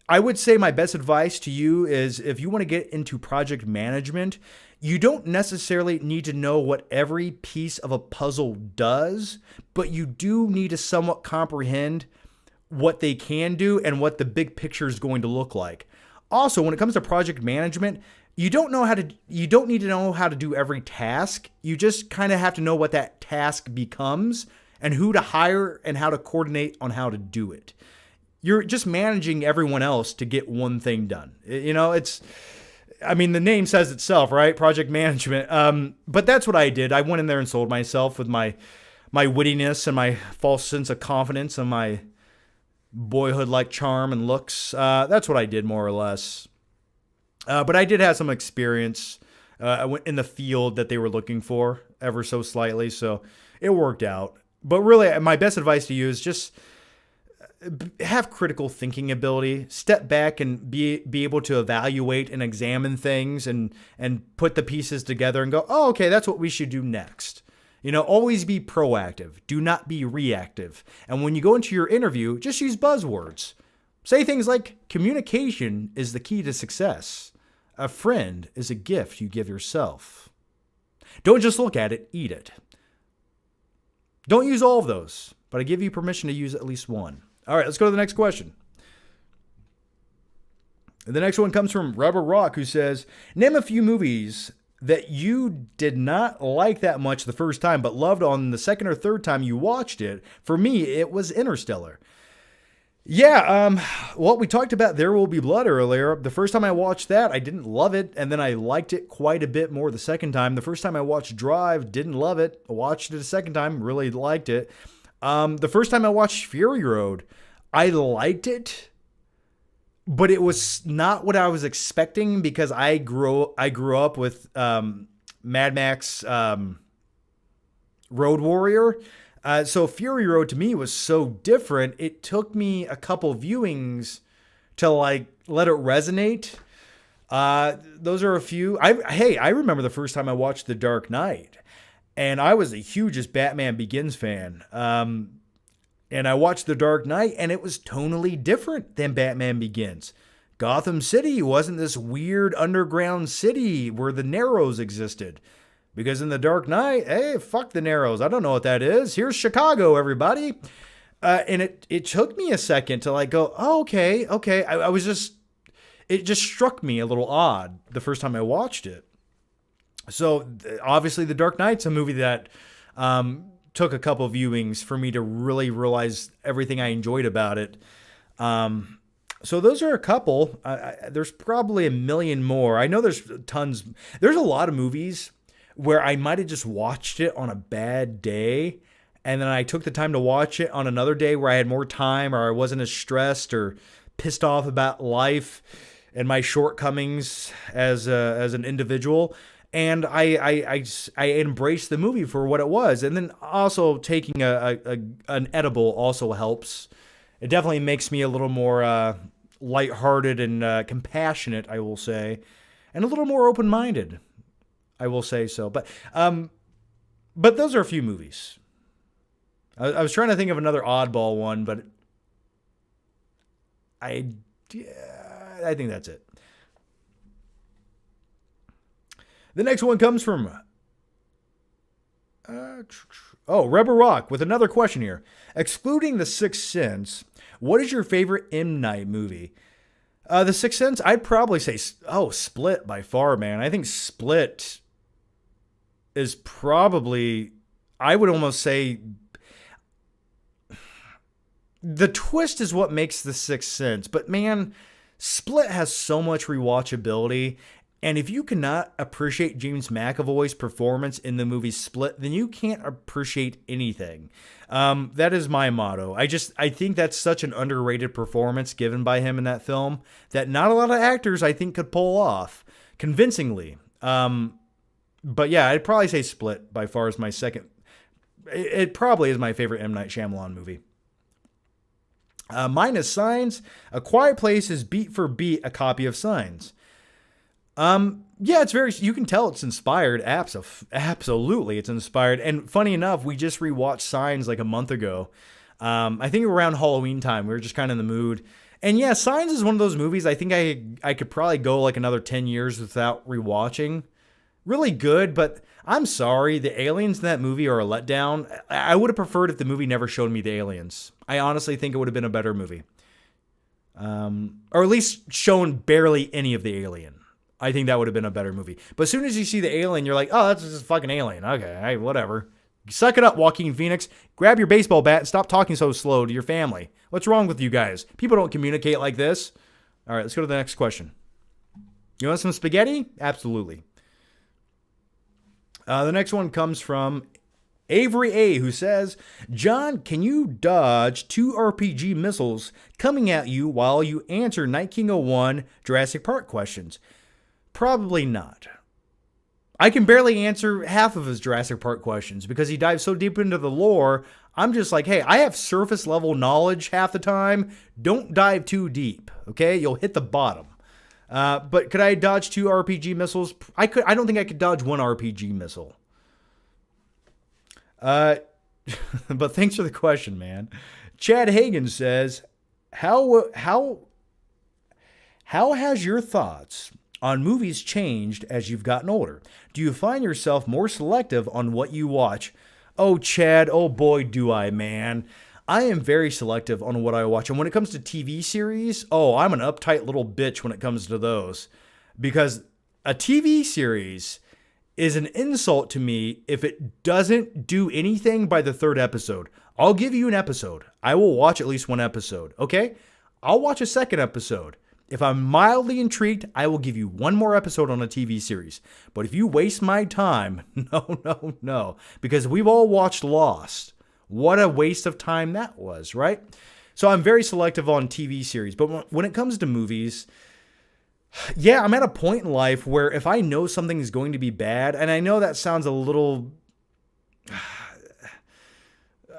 I would say my best advice to you is, if you want to get into project management, you don't necessarily need to know what every piece of a puzzle does, but you do need to somewhat comprehend what they can do and what the big picture is going to look like. Also, when it comes to project management, you don't need to know how to do every task. You just kind of have to know what that task becomes and who to hire and how to coordinate on how to do it. You're just managing everyone else to get one thing done. You know, the name says itself, right? Project management. But that's what I did. I went in there and sold myself with my wittiness and my false sense of confidence and my boyhood-like charm and looks. That's what I did, more or less. But I did have some experience in the field that they were looking for, ever so slightly, so it worked out. But really, my best advice to you is just have critical thinking ability. Step back and be able to evaluate and examine things and put the pieces together and go, oh, okay, that's what we should do next. You know, always be proactive. Do not be reactive. And when you go into your interview, just use buzzwords. Say things like, communication is the key to success. A friend is a gift you give yourself. Don't just look at it, eat it. Don't use all of those, but I give you permission to use at least one. All right, let's go to the next question. The next one comes from Rubber Rock, who says, name a few movies that you did not like that much the first time, but loved on the second or third time you watched it. For me, it was Interstellar. Yeah, well, we talked about There Will Be Blood earlier. The first time I watched that, I didn't love it, and then I liked it quite a bit more the second time. The first time I watched Drive, didn't love it. I watched it a second time, really liked it. The first time I watched Fury Road, I liked it, but it was not what I was expecting because I grew up with Mad Max Road Warrior. So Fury Road to me was so different. It took me a couple viewings to let it resonate. Those are a few. I remember the first time I watched The Dark Knight, and I was the hugest Batman Begins fan. And I watched The Dark Knight, and it was tonally different than Batman Begins. Gotham City wasn't this weird underground city where the Narrows existed. Because in The Dark Knight, hey, fuck the Narrows. I don't know what that is. Here's Chicago, everybody. And it took me a second to like go, oh, okay. It just struck me a little odd the first time I watched it. So obviously The Dark Knight's a movie that took a couple viewings for me to really realize everything I enjoyed about it. So those are a couple. There's probably a million more. I know there's tons. There's a lot of movies where I might have just watched it on a bad day, and then I took the time to watch it on another day where I had more time, or I wasn't as stressed or pissed off about life and my shortcomings as an individual. And I embraced the movie for what it was. And then also taking an edible also helps. It definitely makes me a little more lighthearted and compassionate, I will say, and a little more open-minded, I will say so. But those are a few movies. I was trying to think of another oddball one, but I think that's it. The next one comes from Rebel Rock with another question here. Excluding The Sixth Sense, what is your favorite M. Night movie? The Sixth Sense, I'd probably say, Split by far, man. I think Split is probably, I would almost say, the twist is what makes The Sixth Sense. But man, Split has so much rewatchability. And if you cannot appreciate James McAvoy's performance in the movie Split, then you can't appreciate anything. That is my motto. I think that's such an underrated performance given by him in that film that not a lot of actors, I think, could pull off convincingly. But yeah, I'd probably say Split by far is my second. It probably is my favorite M. Night Shyamalan movie. Mine is Signs. A Quiet Place is beat for beat a copy of Signs. Yeah, it's very, you can tell it's inspired. Absolutely, it's inspired. And funny enough, we just rewatched Signs like a month ago. I think around Halloween time, we were just kind of in the mood. And yeah, Signs is one of those movies I think I could probably go like another 10 years without rewatching. Really good, but I'm sorry, the aliens in that movie are a letdown. I would have preferred if the movie never showed me the aliens. I honestly think it would have been a better movie. Or at least shown barely any of the alien. I think that would have been a better movie. But as soon as you see the alien, you're like, oh, that's just a fucking alien. Okay, hey, whatever. Suck it up, Joaquin Phoenix. Grab your baseball bat and stop talking so slow to your family. What's wrong with you guys? People don't communicate like this. All right, let's go to the next question. You want some spaghetti? Absolutely. The next one comes from Avery A., who says, John, can you dodge 2 RPG missiles coming at you while you answer Night King 01 Jurassic Park questions? Probably not. I can barely answer half of his Jurassic Park questions because he dives so deep into the lore. I'm just like, hey, I have surface level knowledge half the time. Don't dive too deep, okay? You'll hit the bottom. But could I dodge 2 RPG missiles? I don't think I could dodge 1 RPG missile. But thanks for the question, man. Chad Hagen says, how has your thoughts on movies changed as you've gotten older? Do you find yourself more selective on what you watch? Oh, Chad, oh boy, do I, man. I am very selective on what I watch. And when it comes to TV series, I'm an uptight little bitch when it comes to those. Because a TV series is an insult to me if it doesn't do anything by the 3rd episode. I'll give you an episode. I will watch at least 1 episode, okay? I'll watch a 2nd episode. If I'm mildly intrigued, I will give you 1 more episode on a TV series. But if you waste my time, no. Because we've all watched Lost. What a waste of time that was, right? So I'm very selective on TV series. But when it comes to movies, yeah, I'm at a point in life where if I know something is going to be bad, and I know that sounds a little,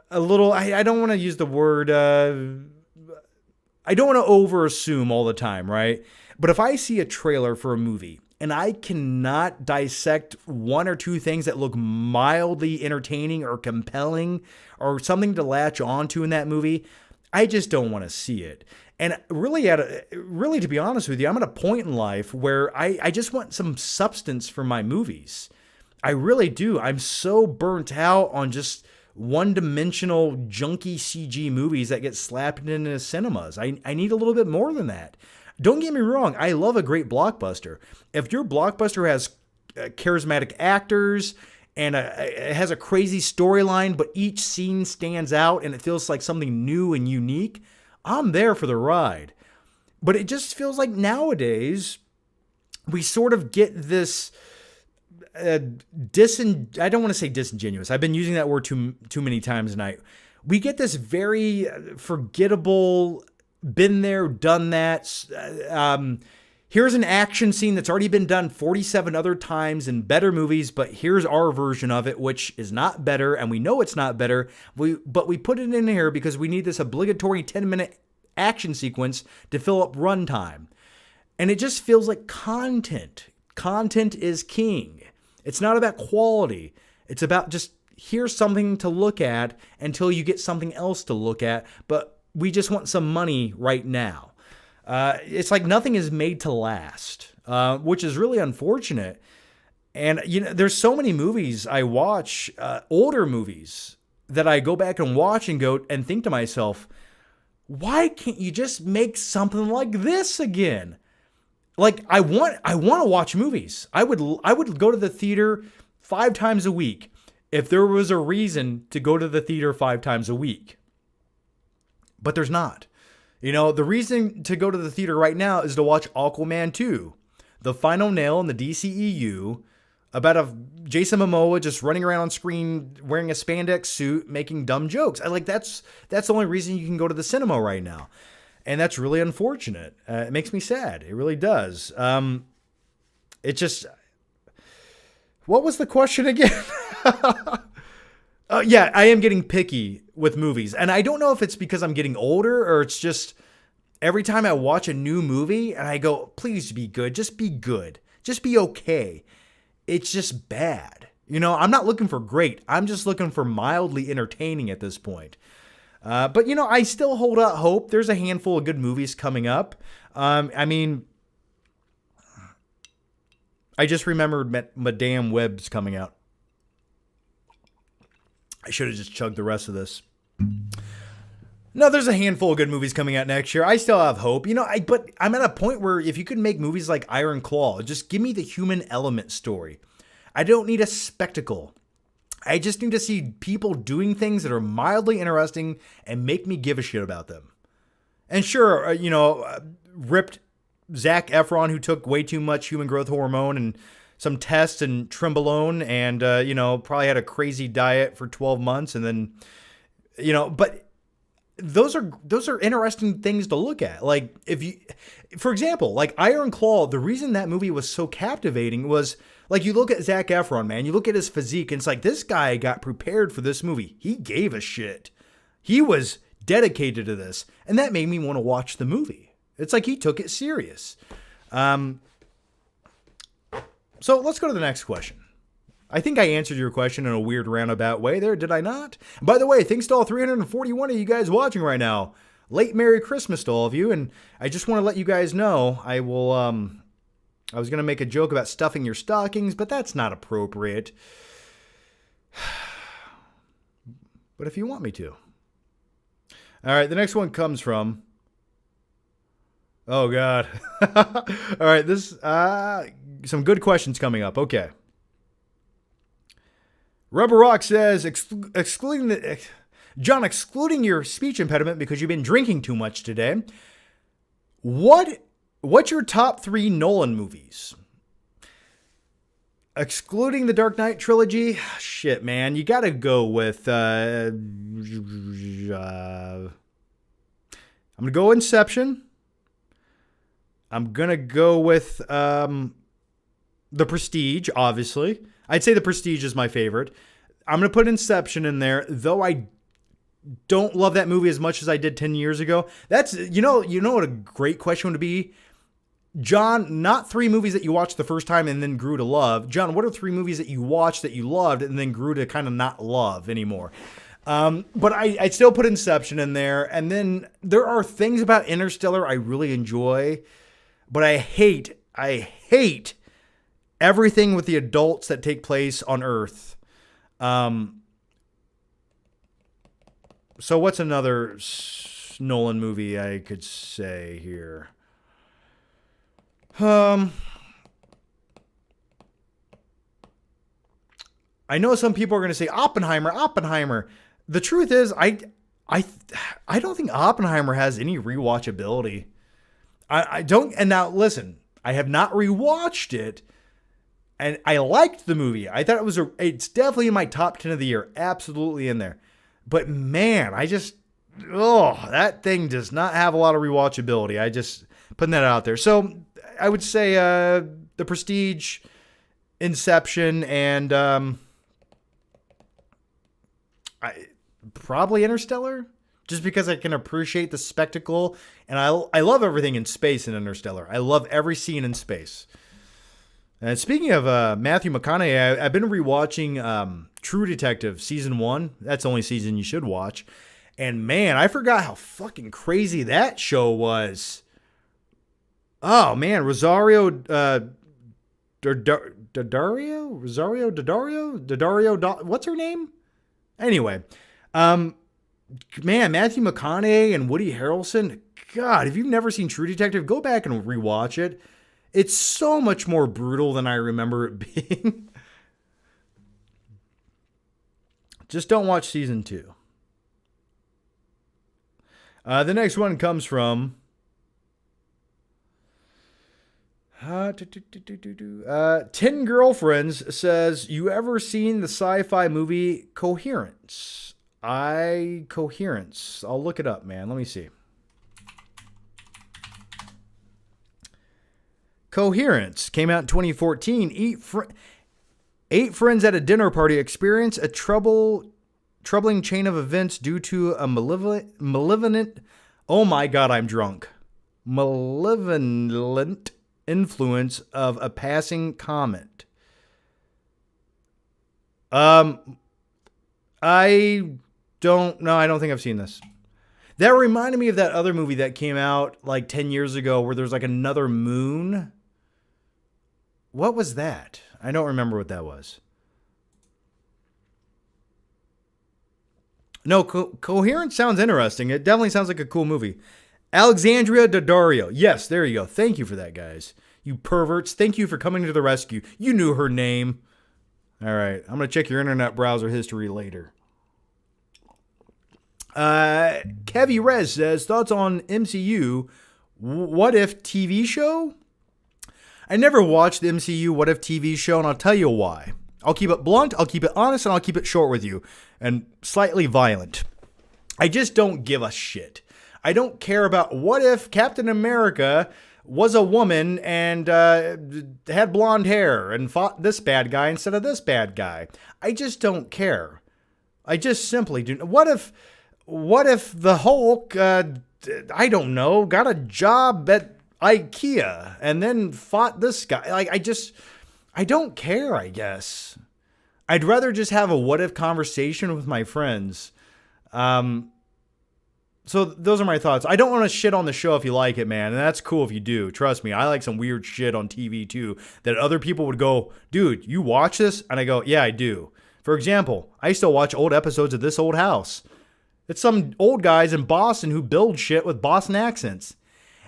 I don't want to use the word, I don't want to over assume all the time, right? But if I see a trailer for a movie and I cannot dissect one or two things that look mildly entertaining or compelling or something to latch onto in that movie, I just don't want to see it. And really, to be honest with you, I'm at a point in life where I just want some substance for my movies. I really do. I'm so burnt out on just one-dimensional junky CG movies that get slapped into cinemas. I need a little bit more than that. Don't get me wrong. I love a great blockbuster. If your blockbuster has charismatic actors and it has a crazy storyline, but each scene stands out and it feels like something new and unique, I'm there for the ride. But it just feels like nowadays we sort of get this I don't want to say disingenuous. I've been using that word too many times tonight. We get this very forgettable, been there, done that. Here's an action scene that's already been done 47 other times in better movies, but here's our version of it, which is not better, and we know it's not better. But we put it in here because we need this obligatory 10-minute action sequence to fill up runtime. And it just feels like content. Content is king. It's not about quality. It's about just here's something to look at until you get something else to look at. But we just want some money right now. It's like nothing is made to last, which is really unfortunate. And there's so many movies I watch, older movies, that I go back and watch and go and think to myself, why can't you just make something like this again? Like I want to watch movies. I would go to the theater 5 times a week if there was a reason to go to the theater 5 times a week. But there's not. The reason to go to the theater right now is to watch Aquaman 2, the final nail in the DCEU, about Jason Momoa just running around on screen wearing a spandex suit making dumb jokes. That's the only reason you can go to the cinema right now. And that's really unfortunate. It makes me sad. It really does. It just... What was the question again? Yeah, I am getting picky with movies. And I don't know if it's because I'm getting older or it's just every time I watch a new movie and I go, please be good. Just be good. Just be okay. It's just bad. I'm not looking for great. I'm just looking for mildly entertaining at this point. But I still hold out hope. There's a handful of good movies coming up. I just remembered Madame Web's coming out. I should have just chugged the rest of this. No, there's a handful of good movies coming out next year. I still have hope. But I'm at a point where if you could make movies like Iron Claw, just give me the human element story. I don't need a spectacle. I just need to see people doing things that are mildly interesting and make me give a shit about them. And sure, ripped Zac Efron, who took way too much human growth hormone and some tests and Trenbolone and, probably had a crazy diet for 12 months. And then, but those are interesting things to look at. Like for example, like Iron Claw, the reason that movie was so captivating was, like, you look at Zac Efron, man, you look at his physique, and it's like, this guy got prepared for this movie. He gave a shit. He was dedicated to this. And that made me want to watch the movie. It's like he took it serious. So let's go to the next question. I think I answered your question in a weird roundabout way there, did I not? By the way, thanks to all 341 of you guys watching right now. Late Merry Christmas to all of you. And I just want to let you guys know, I was going to make a joke about stuffing your stockings, but that's not appropriate. But if you want me to. All right, the next one comes from... Oh, God. All right, this... some good questions coming up. Okay. Rubber Rock says, excluding your speech impediment because you've been drinking too much today, what's your top 3 Nolan movies? Excluding the Dark Knight trilogy, shit, man, you gotta go with, I'm gonna go Inception. I'm gonna go with, The Prestige, obviously. I'd say The Prestige is my favorite. I'm gonna put Inception in there, though I don't love that movie as much as I did 10 years ago. That's, you know what a great question would be? John, not 3 movies that you watched the first time and then grew to love. John, what are 3 movies that you watched that you loved and then grew to kind of not love anymore? But I'd still put Inception in there. And then there are things about Interstellar I really enjoy, but I hate everything with the adults that take place on Earth. So what's another Nolan movie I could say here? I know some people are going to say Oppenheimer. The truth is, I don't think Oppenheimer has any rewatchability. I don't. And now listen, I have not rewatched it, and I liked the movie. I thought it's definitely in my top 10 of the year, absolutely in there. But man, that thing does not have a lot of rewatchability. I just putting that out there. So I would say The Prestige, Inception, and probably Interstellar, just because I can appreciate the spectacle, and I love everything in space in Interstellar. I love every scene in space. And speaking of Matthew McConaughey, I've been rewatching True Detective Season 1. That's the only season you should watch. And man, I forgot how fucking crazy that show was. Oh man, Rosario Daddario, what's her name? Anyway, man, Matthew McConaughey and Woody Harrelson. God, if you've never seen True Detective, go back and rewatch it. It's so much more brutal than I remember it being. Just don't watch season 2. The next one comes from 10 Girlfriends says, you ever seen the sci-fi movie Coherence? Coherence. I'll look it up, man. Let me see. Coherence came out in 2014. 8 friends at a dinner party experience a troubling chain of events due to a malevolent, oh my God, I'm drunk. Malevolent influence of a passing comet. I don't know. I don't think I've seen this. That reminded me of that other movie that came out like 10 years ago where there's like another moon. What was that? I don't remember what that was. No, Coherence sounds interesting. It definitely sounds like a cool movie. Alexandria Daddario. Yes, there you go. Thank you for that, guys. You perverts. Thank you for coming to the rescue. You knew her name. All right. I'm going to check your internet browser history later. Kevy Rez says, thoughts on MCU What If TV show? I never watched the MCU What If TV show, and I'll tell you why. I'll keep it blunt, I'll keep it honest, and I'll keep it short with you, and slightly violent. I just don't give a shit. I don't care about what if Captain America was a woman and had blonde hair and fought this bad guy instead of this bad guy. I just don't care. I just simply do. What if the Hulk, I don't know, got a job at IKEA and then fought this guy? Like, I don't care, I guess. I'd rather just have a what if conversation with my friends. So those are my thoughts. I don't want to shit on the show if you like it, man. And that's cool if you do. Trust me, I like some weird shit on TV too that other people would go, dude, you watch this? And I go, yeah, I do. For example, I still watch old episodes of This Old House. It's some old guys in Boston who build shit with Boston accents.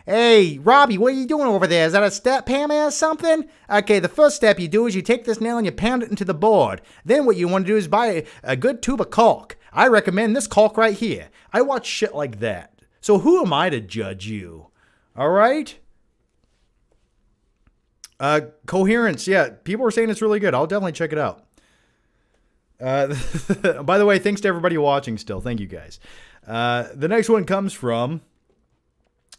Hey, Robbie, what are you doing over there? Is that a step hammer or something? Okay, the first step you do is you take this nail and you pound it into the board. Then what you want to do is buy a good tube of caulk. I recommend this caulk right here. I watch shit like that. So who am I to judge you? All right? Coherence, yeah. People are saying it's really good. I'll definitely check it out. By the way, thanks to everybody watching still. Thank you, guys. The next one comes from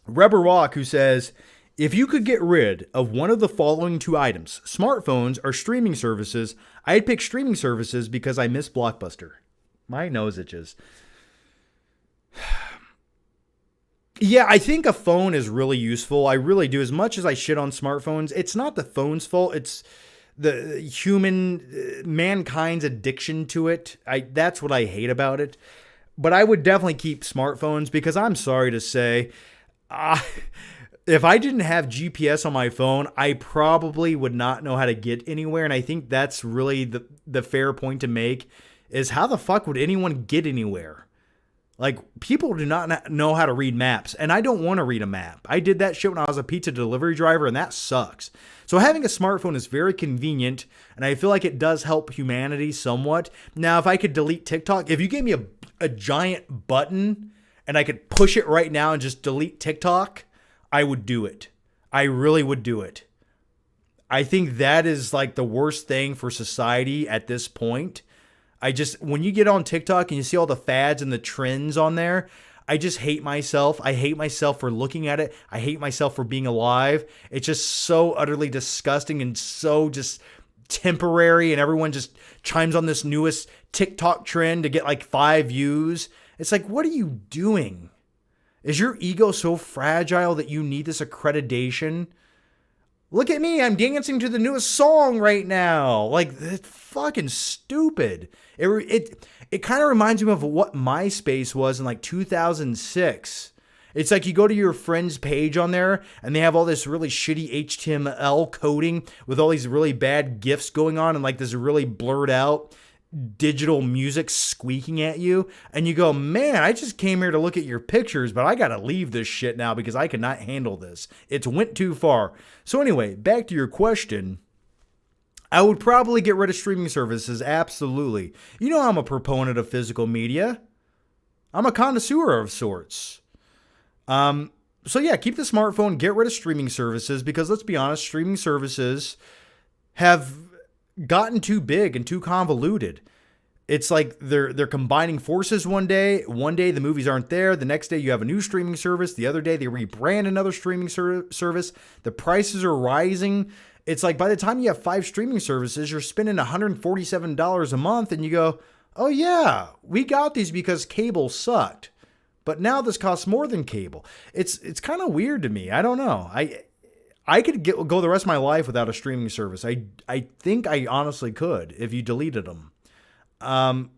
Rebel Rock, who says, if you could get rid of one of the following 2 items, smartphones or streaming services, I'd pick streaming services because I miss Blockbuster. My nose itches. Yeah, I think a phone is really useful. I really do. As much as I shit on smartphones, it's not the phone's fault. It's the mankind's addiction to it. That's what I hate about it. But I would definitely keep smartphones because I'm sorry to say, if I didn't have GPS on my phone, I probably would not know how to get anywhere. And I think that's really the fair point to make is how the fuck would anyone get anywhere? Like, people do not know how to read maps, and I don't want to read a map. I did that shit when I was a pizza delivery driver, and that sucks. So having a smartphone is very convenient, and I feel like it does help humanity somewhat. Now, if I could delete TikTok, if you gave me a giant button and I could push it right now and just delete TikTok, I would do it. I really would do it. I think that is like the worst thing for society at this point. When you get on TikTok and you see all the fads and the trends on there, I just hate myself. I hate myself for looking at it. I hate myself for being alive. It's just so utterly disgusting and so just temporary, and everyone just chimes on this newest TikTok trend to get like 5 views. It's like, what are you doing? Is your ego so fragile that you need this accreditation? Look at me, I'm dancing to the newest song right now. Like, that's fucking stupid. It kind of reminds me of what MySpace was in like 2006. It's like you go to your friend's page on there and they have all this really shitty HTML coding with all these really bad GIFs going on and like this really blurred out digital music squeaking at you. And you go, man, I just came here to look at your pictures, but I got to leave this shit now because I cannot handle this. It's went too far. So anyway, back to your question. I would probably get rid of streaming services. Absolutely. You know, I'm a proponent of physical media. I'm a connoisseur of sorts. So yeah, keep the smartphone, get rid of streaming services because let's be honest, streaming services have gotten too big and too convoluted. It's like they're combining forces one day. One day the movies aren't there. The next day you have a new streaming service. The other day they rebrand another streaming service. The prices are rising. It's like by the time you have 5 streaming services, you're spending $147 a month and you go, oh yeah, we got these because cable sucked. But now this costs more than cable. It's kind of weird to me. I don't know. I could go the rest of my life without a streaming service. I think I honestly could if you deleted them.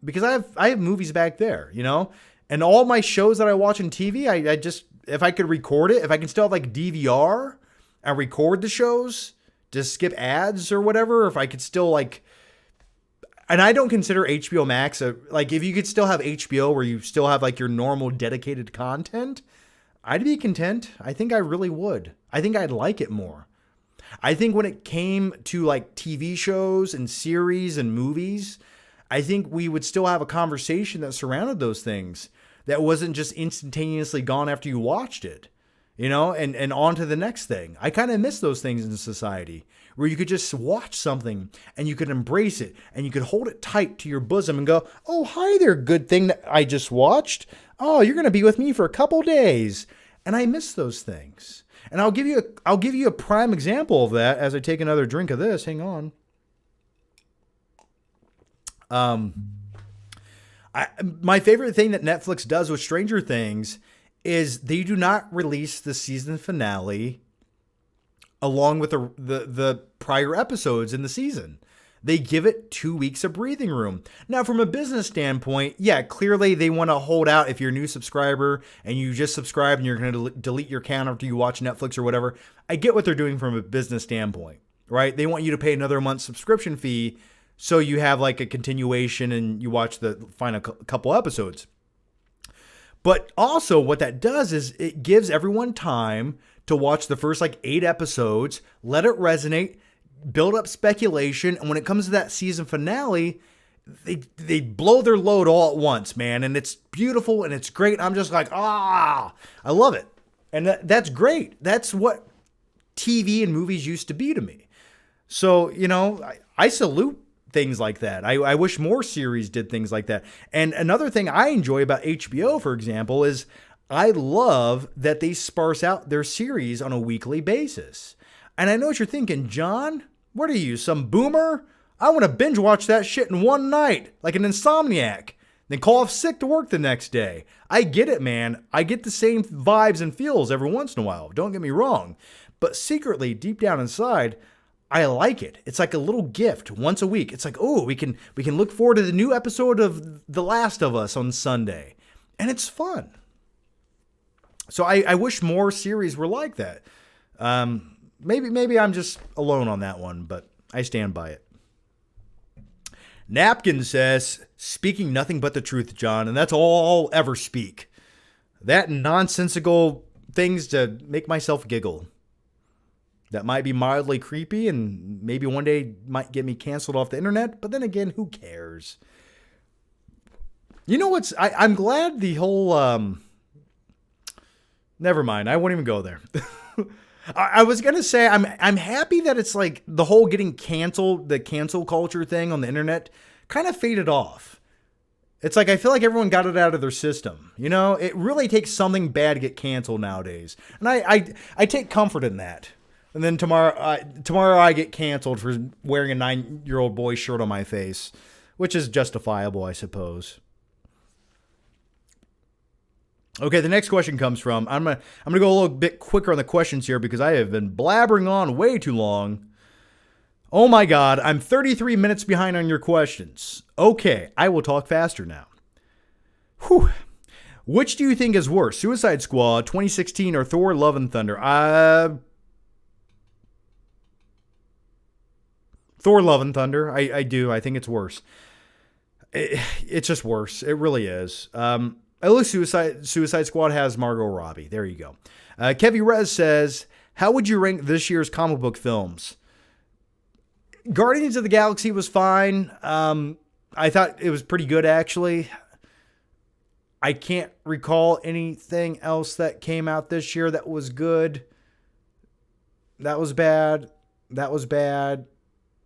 Because I have movies back there, you know? And all my shows that I watch on TV, I just, if I could record it, if I can still have like DVR and record the shows to skip ads or whatever, if I could still like, and I don't consider HBO Max, like if you could still have HBO where you still have like your normal dedicated content, I'd be content. I think I really would. I think I'd like it more. I think when it came to like TV shows and series and movies, I think we would still have a conversation that surrounded those things that wasn't just instantaneously gone after you watched it, you know, and on to the next thing. I kind of miss those things in society where you could just watch something and you could embrace it and you could hold it tight to your bosom and go, oh, hi there, good thing that I just watched. Oh, you're going to be with me for a couple days. And I miss those things. And I'll give you a prime example of that as I take another drink of this. Hang on. My favorite thing that Netflix does with Stranger Things is they do not release the season finale along with the prior episodes in the season. They give it 2 weeks of breathing room. Now, from a business standpoint, yeah, clearly they want to hold out if you're a new subscriber and you just subscribe and you're going to delete your account after you watch Netflix or whatever. I get what they're doing from a business standpoint, right? They want you to pay another month's subscription fee so you have like a continuation and you watch the final couple episodes. But also what that does is it gives everyone time to watch the first like 8 episodes, let it resonate, build up speculation, and when it comes to that season finale, they blow their load all at once, man, and it's beautiful and it's great. I'm just like, I love it, and that's great. That's what TV and movies used to be to me. So, you know, I salute things like that. I wish more series did things like that. And another thing I enjoy about HBO, for example, is I love that they sparse out their series on a weekly basis. And I know what you're thinking, John. What are you, some boomer? I want to binge watch that shit in one night, like an insomniac. then call off sick to work the next day. I get it, man. I get the same vibes and feels every once in a while. Don't get me wrong. But secretly, deep down inside, I like it. It's like a little gift once a week. It's like, oh, we can look forward to the new episode of The Last of Us on Sunday. And it's fun. So I wish more series were like that. Maybe I'm just alone on that one, but I stand by it. Napkin says, speaking nothing but the truth, John, and that's all I'll ever speak. That and nonsensical things to make myself giggle. That might be mildly creepy and maybe one day might get me canceled off the internet, but then again, who cares? You know what's... I'm glad the whole... Never mind, I won't even go there. I was going to say, I'm happy that it's like the whole getting canceled, the cancel culture thing on the internet kind of faded off. It's like, I feel like everyone got it out of their system. You know, it really takes something bad to get canceled nowadays. And I take comfort in that. And then tomorrow I get canceled for wearing a 9-year-old boy's shirt on my face, which is justifiable, I suppose. Okay, the next question comes from, I'm gonna go a little bit quicker on the questions here because I have been blabbering on way too long. Oh my God, I'm 33 minutes behind on your questions. Okay, I will talk faster now. Whew. Which do you think is worse, Suicide Squad 2016 or Thor: Love and Thunder? Thor: Love and Thunder. I do. I think it's worse. It's just worse. It really is. At least Suicide Squad has Margot Robbie. There you go. Kevy Rez says, how would you rank this year's comic book films? Guardians of the Galaxy was fine. I thought it was pretty good, actually. I can't recall anything else that came out this year that was good. That was bad. That was bad.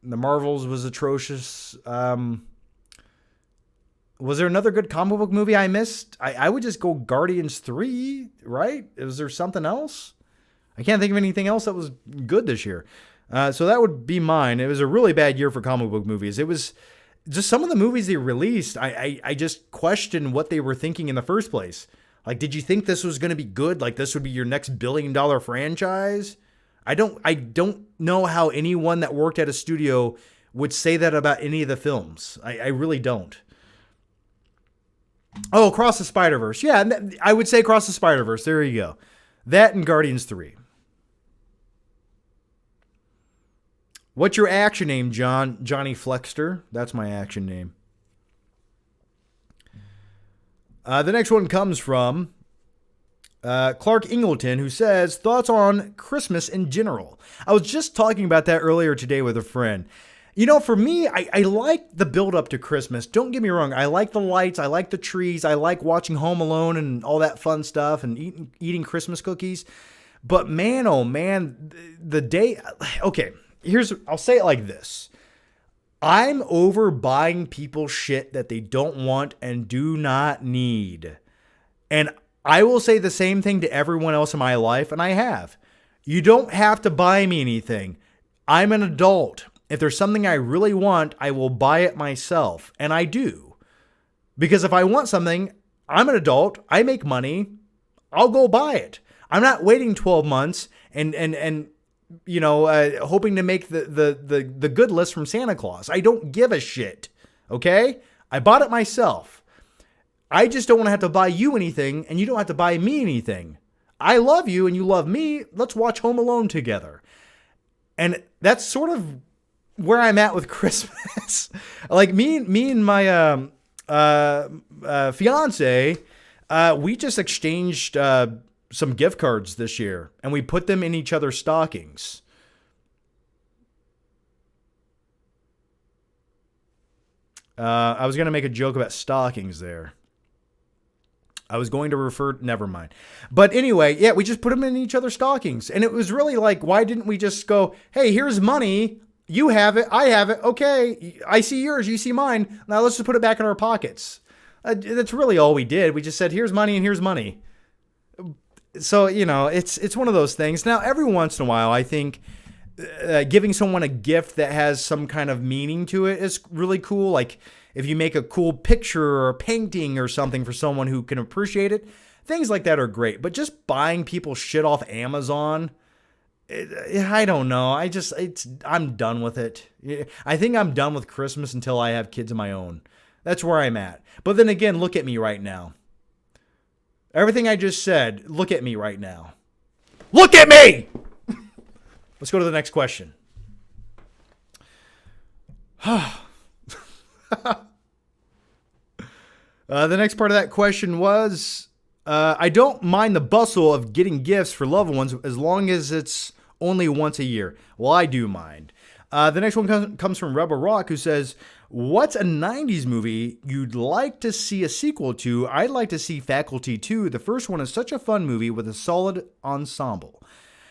The Marvels was atrocious. Was there another good comic book movie I missed? I would just go Guardians 3, right? Was there something else? I can't think of anything else that was good this year. So that would be mine. It was a really bad year for comic book movies. It was just some of the movies they released. I just questioned what they were thinking in the first place. Like, did you think this was going to be good? Like, this would be your next billion-dollar franchise? I don't know how anyone that worked at a studio would say that about any of the films. I really don't. Oh, Across the Spider-Verse. Yeah, I would say Across the Spider-Verse. There you go. That and Guardians 3. What's your action name, John? Johnny Flexter. That's my action name. The next one comes from Clark Ingleton, who says, thoughts on Christmas in general. I was just talking about that earlier today with a friend. You know, for me, I like the build up to Christmas. Don't get me wrong. I like the lights. I like the trees. I like watching Home Alone and all that fun stuff and eating Christmas cookies. But man, oh man, the day... Okay, I'll say it like this. I'm over buying people shit that they don't want and do not need. And I will say the same thing to everyone else in my life, and I have. You don't have to buy me anything. I'm an adult. If there's something I really want, I will buy it myself. And I do. Because if I want something, I'm an adult. I make money. I'll go buy it. I'm not waiting 12 months and you know, hoping to make the good list from Santa Claus. I don't give a shit. Okay? I bought it myself. I just don't want to have to buy you anything, and you don't have to buy me anything. I love you, and you love me. Let's watch Home Alone together. And that's sort of where I'm at with Christmas. Like me and my fiance, we just exchanged some gift cards this year, and we put them in each other's stockings. I was going to make a joke about stockings there. I was going to never mind. But anyway, yeah, we just put them in each other's stockings. And it was really like, why didn't we just go, hey, here's money. You have it. I have it. Okay. I see yours. You see mine. Now let's just put it back in our pockets. That's really all we did. We just said, here's money and here's money. So, you know, it's one of those things. Now, every once in a while, I think giving someone a gift that has some kind of meaning to it is really cool. Like if you make a cool picture or a painting or something for someone who can appreciate it, things like that are great. But just buying people shit off Amazon, I don't know. I'm done with it. I think I'm done with Christmas until I have kids of my own. That's where I'm at. But then again, look at me right now. Everything I just said, look at me right now. Look at me! Let's go to the next question. The next part of that question was, I don't mind the bustle of getting gifts for loved ones as long as it's only once a year. Well, I do mind. The next one comes from Rebel Rock, who says, what's a 90s movie you'd like to see a sequel to? I'd like to see Faculty 2. The first one is such a fun movie with a solid ensemble.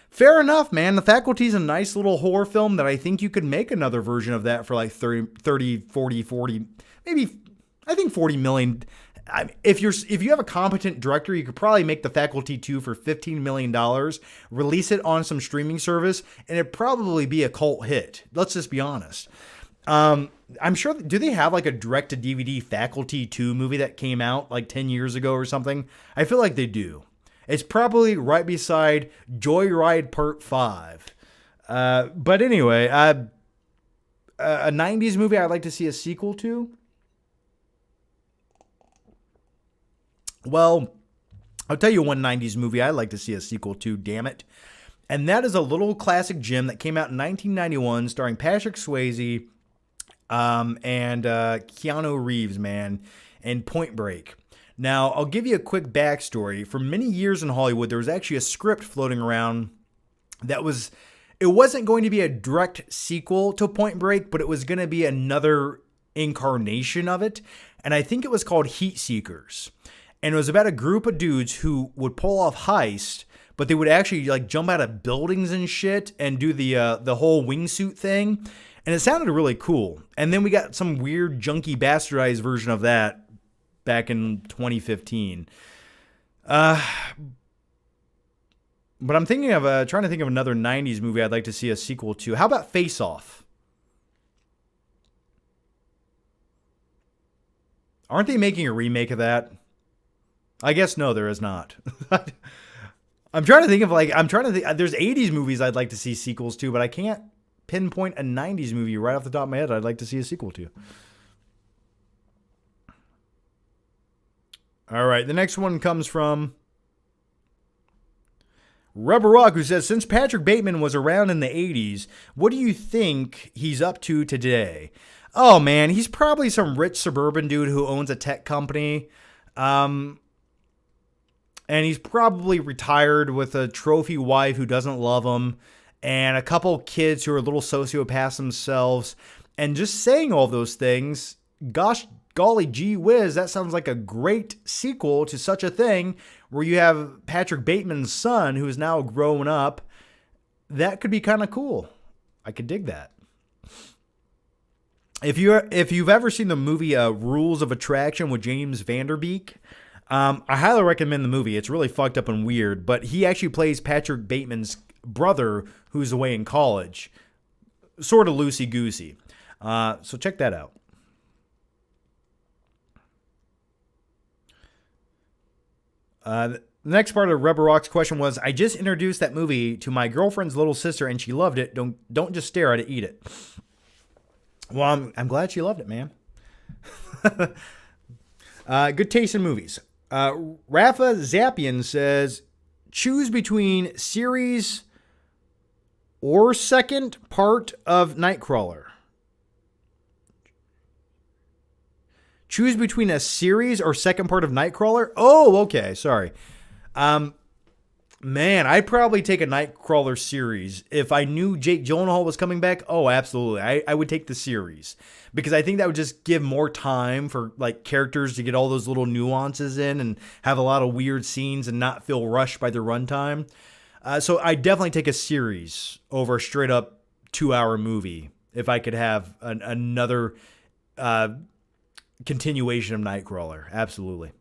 Fair enough, man. The Faculty's a nice little horror film that I think you could make another version of that for like 30, 40, maybe, I think 40 million. If you have a competent director, you could probably make The Faculty 2 for $15 million, release it on some streaming service, and it'd probably be a cult hit. Let's just be honest. I'm sure, do they have like a direct-to-DVD Faculty 2 movie that came out like 10 years ago or something? I feel like they do. It's probably right beside Joyride Part 5. But anyway, a 90s movie I'd like to see a sequel to? Well, I'll tell you one 90s movie I'd like to see a sequel to, damn it. And that is a little classic gem that came out in 1991 starring Patrick Swayze and Keanu Reeves, man, and Point Break. Now, I'll give you a quick backstory. For many years in Hollywood, there was actually a script floating around that it wasn't going to be a direct sequel to Point Break, but it was going to be another incarnation of it. And I think it was called Heat Seekers. And it was about a group of dudes who would pull off heist, but they would actually like jump out of buildings and shit and do the whole wingsuit thing. And it sounded really cool. And then we got some weird, junky, bastardized version of that back in 2015. But I'm thinking of trying to think of another 90s movie I'd like to see a sequel to. How about Face Off? Aren't they making a remake of that? I guess no, there is not. I'm trying to think, there's 80s movies I'd like to see sequels to, but I can't pinpoint a 90s movie right off the top of my head I'd like to see a sequel to. All right, the next one comes from Rebel Rock, who says, since Patrick Bateman was around in the 80s, what do you think he's up to today? Oh, man, he's probably some rich suburban dude who owns a tech company. And he's probably retired with a trophy wife who doesn't love him and a couple kids who are little sociopaths themselves. And just saying all those things, gosh, golly gee whiz, that sounds like a great sequel to such a thing where you have Patrick Bateman's son who is now grown up. That could be kind of cool. I could dig that. If you've ever seen the movie Rules of Attraction with James Van Der Beek, I highly recommend the movie. It's really fucked up and weird, but he actually plays Patrick Bateman's brother who's away in college. Sort of loosey-goosey. So check that out. The next part of Rebel Rock's question was, I just introduced that movie to my girlfriend's little sister and she loved it. Don't just stare at it, eat it. Well, I'm glad she loved it, man. Good taste in movies. Rafa Zappian says, choose between series or second part of Nightcrawler. Choose between a series or second part of Nightcrawler? Oh, okay. Sorry. Man, I'd probably take a Nightcrawler series. If I knew Jake Gyllenhaal was coming back, oh, absolutely. I would take the series. Because I think that would just give more time for like characters to get all those little nuances in and have a lot of weird scenes and not feel rushed by the runtime. So I definitely take a series over a straight up 2-hour movie if I could have another continuation of Nightcrawler. Absolutely.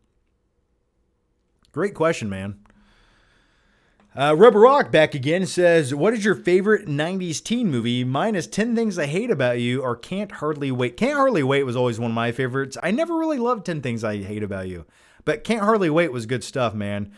Great question, man. Rubber Rock back again says, what is your favorite 90s teen movie? Mine is 10 Things I Hate About You or Can't Hardly Wait. Can't Hardly Wait was always one of my favorites. I never really loved 10 Things I Hate About You, but Can't Hardly Wait was good stuff, man.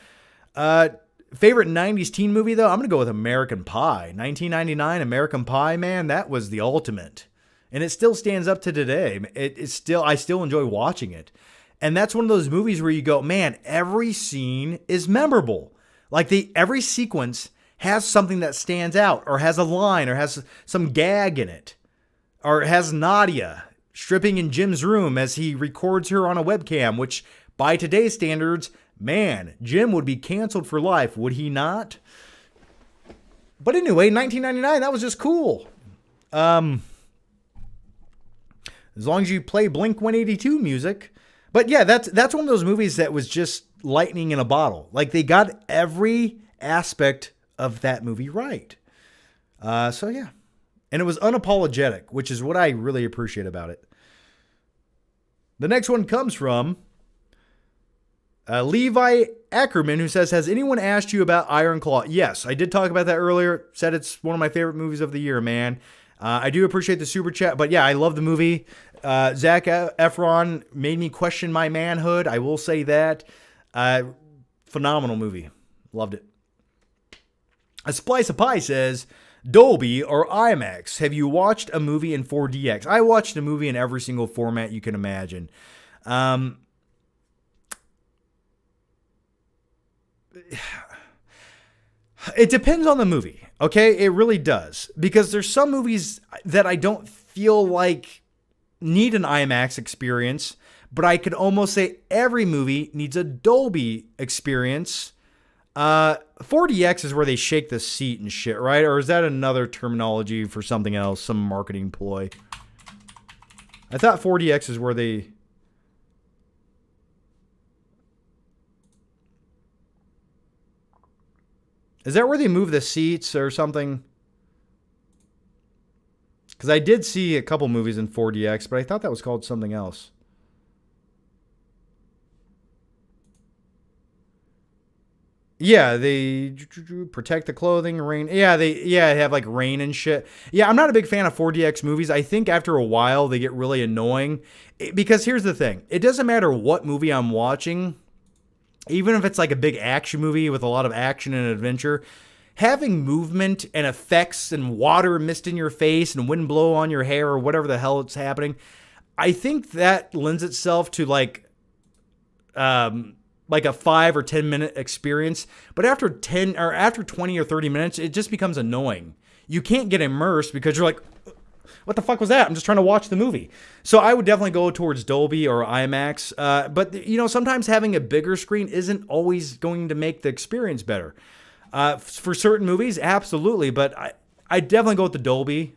Favorite 90s teen movie, though? I'm going to go with American Pie. 1999 American Pie, man, that was the ultimate. And it still stands up to today. I still enjoy watching it. And that's one of those movies where you go, man, every scene is memorable. Like every sequence has something that stands out or has a line or has some gag in it. Or it has Nadia stripping in Jim's room as he records her on a webcam, which by today's standards, man, Jim would be canceled for life, would he not? But anyway, 1999, that was just cool. As long as you play Blink-182 music. But yeah, that's one of those movies that was just lightning in a bottle. Like they got every aspect of that movie right. So yeah. And it was unapologetic, which is what I really appreciate about it. The next one comes from Levi Ackerman, who says, has anyone asked you about Iron Claw? Yes, I did talk about that earlier. Said it's one of my favorite movies of the year, man. I do appreciate the super chat, but yeah, I love the movie. Zac Efron made me question my manhood. I will say that. Phenomenal movie. Loved it. A Splice of Pie says, Dolby or IMAX, have you watched a movie in 4DX? I watched a movie in every single format you can imagine. It depends on the movie, okay? It really does. Because there's some movies that I don't feel like need an IMAX experience, but I could almost say every movie needs a Dolby experience. 4DX is where they shake the seat and shit, right? Or is that another terminology for something else, some marketing ploy? I thought 4DX is where they... Is that where they move the seats or something? Because I did see a couple movies in 4DX, but I thought that was called something else. Yeah, they protect the clothing, rain. Yeah, they have like rain and shit. Yeah, I'm not a big fan of 4DX movies. I think after a while they get really annoying. Because here's the thing. It doesn't matter what movie I'm watching. Even if it's like a big action movie with a lot of action and adventure, having movement and effects and water mist in your face and wind blow on your hair or whatever the hell it's happening, I think that lends itself to like a 5 or 10 minute experience. But after 20 or 30 minutes, it just becomes annoying. You can't get immersed because you're like, what the fuck was that? I'm just trying to watch the movie. So I would definitely go towards Dolby or IMAX. But, you know, sometimes having a bigger screen isn't always going to make the experience better. For certain movies, absolutely. But I definitely go with the Dolby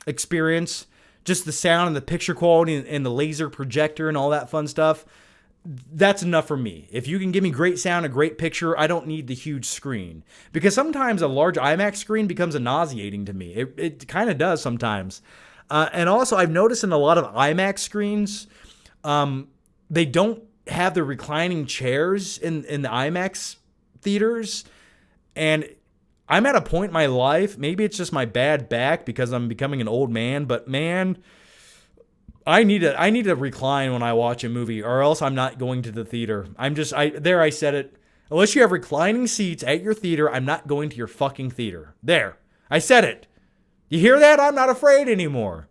experience. Just the sound and the picture quality and the laser projector and all that fun stuff. That's enough for me. If you can give me great sound, a great picture, I don't need the huge screen. Because sometimes a large IMAX screen becomes nauseating to me. It kind of does sometimes. And also, I've noticed in a lot of IMAX screens, they don't have the reclining chairs in the IMAX theaters. And I'm at a point in my life, maybe it's just my bad back because I'm becoming an old man, but man... I need to recline when I watch a movie, or else I'm not going to the theater. I said it. Unless you have reclining seats at your theater, I'm not going to your fucking theater. There. I said it. You hear that? I'm not afraid anymore.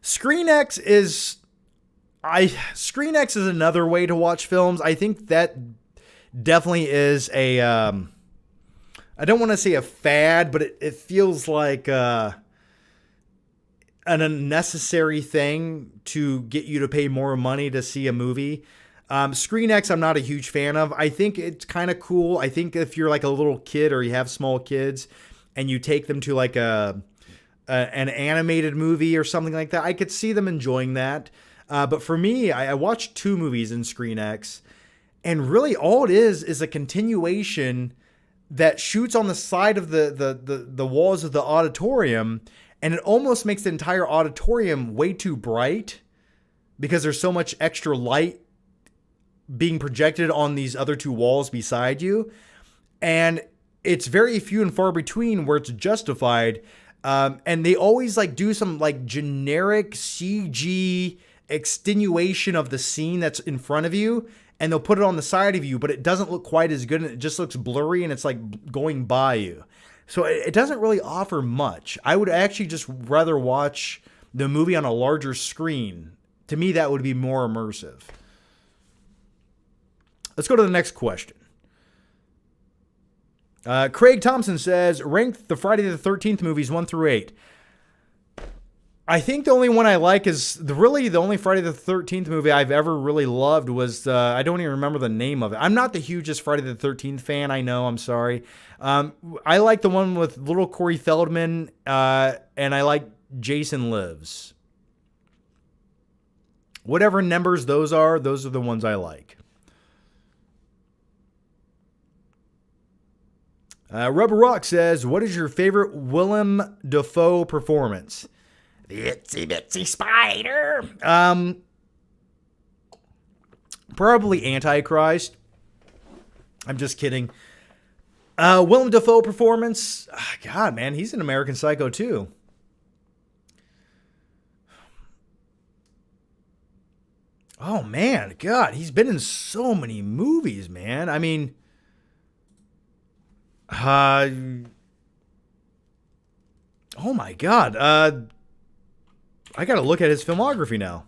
ScreenX is another way to watch films. I think that definitely is a, I don't want to say a fad, but it feels like, an unnecessary thing to get you to pay more money to see a movie. ScreenX, I'm not a huge fan of. I think it's kind of cool. I think if you're like a little kid or you have small kids and you take them to like an animated movie or something like that, I could see them enjoying that. But for me, I watched 2 movies in ScreenX, and really all it is a continuation that shoots on the side of the walls of the auditorium. And it almost makes the entire auditorium way too bright because there's so much extra light being projected on these other two walls beside you. And it's very few and far between where it's justified. And they always like do some like generic CG extenuation of the scene that's in front of you. And they'll put it on the side of you, but it doesn't look quite as good. And it just looks blurry and it's like going by you. So it doesn't really offer much. I would actually just rather watch the movie on a larger screen. To me, that would be more immersive. Let's go to the next question. Craig Thompson says, rank the Friday the 13th movies 1 through 8. I think the only one I like is the only Friday the 13th movie I've ever really loved was, I don't even remember the name of it. I'm not the hugest Friday the 13th fan. I know, I'm sorry. I like the one with little Corey Feldman, and I like Jason Lives. Whatever numbers those are the ones I like. Rubber Rock says, what is your favorite Willem Dafoe performance? The itsy bitsy spider. Probably Antichrist. I'm just kidding. Willem Dafoe performance. God, man, he's an American Psycho too. Oh man, God, he's been in so many movies, man. I mean, oh my God. I got to look at his filmography now.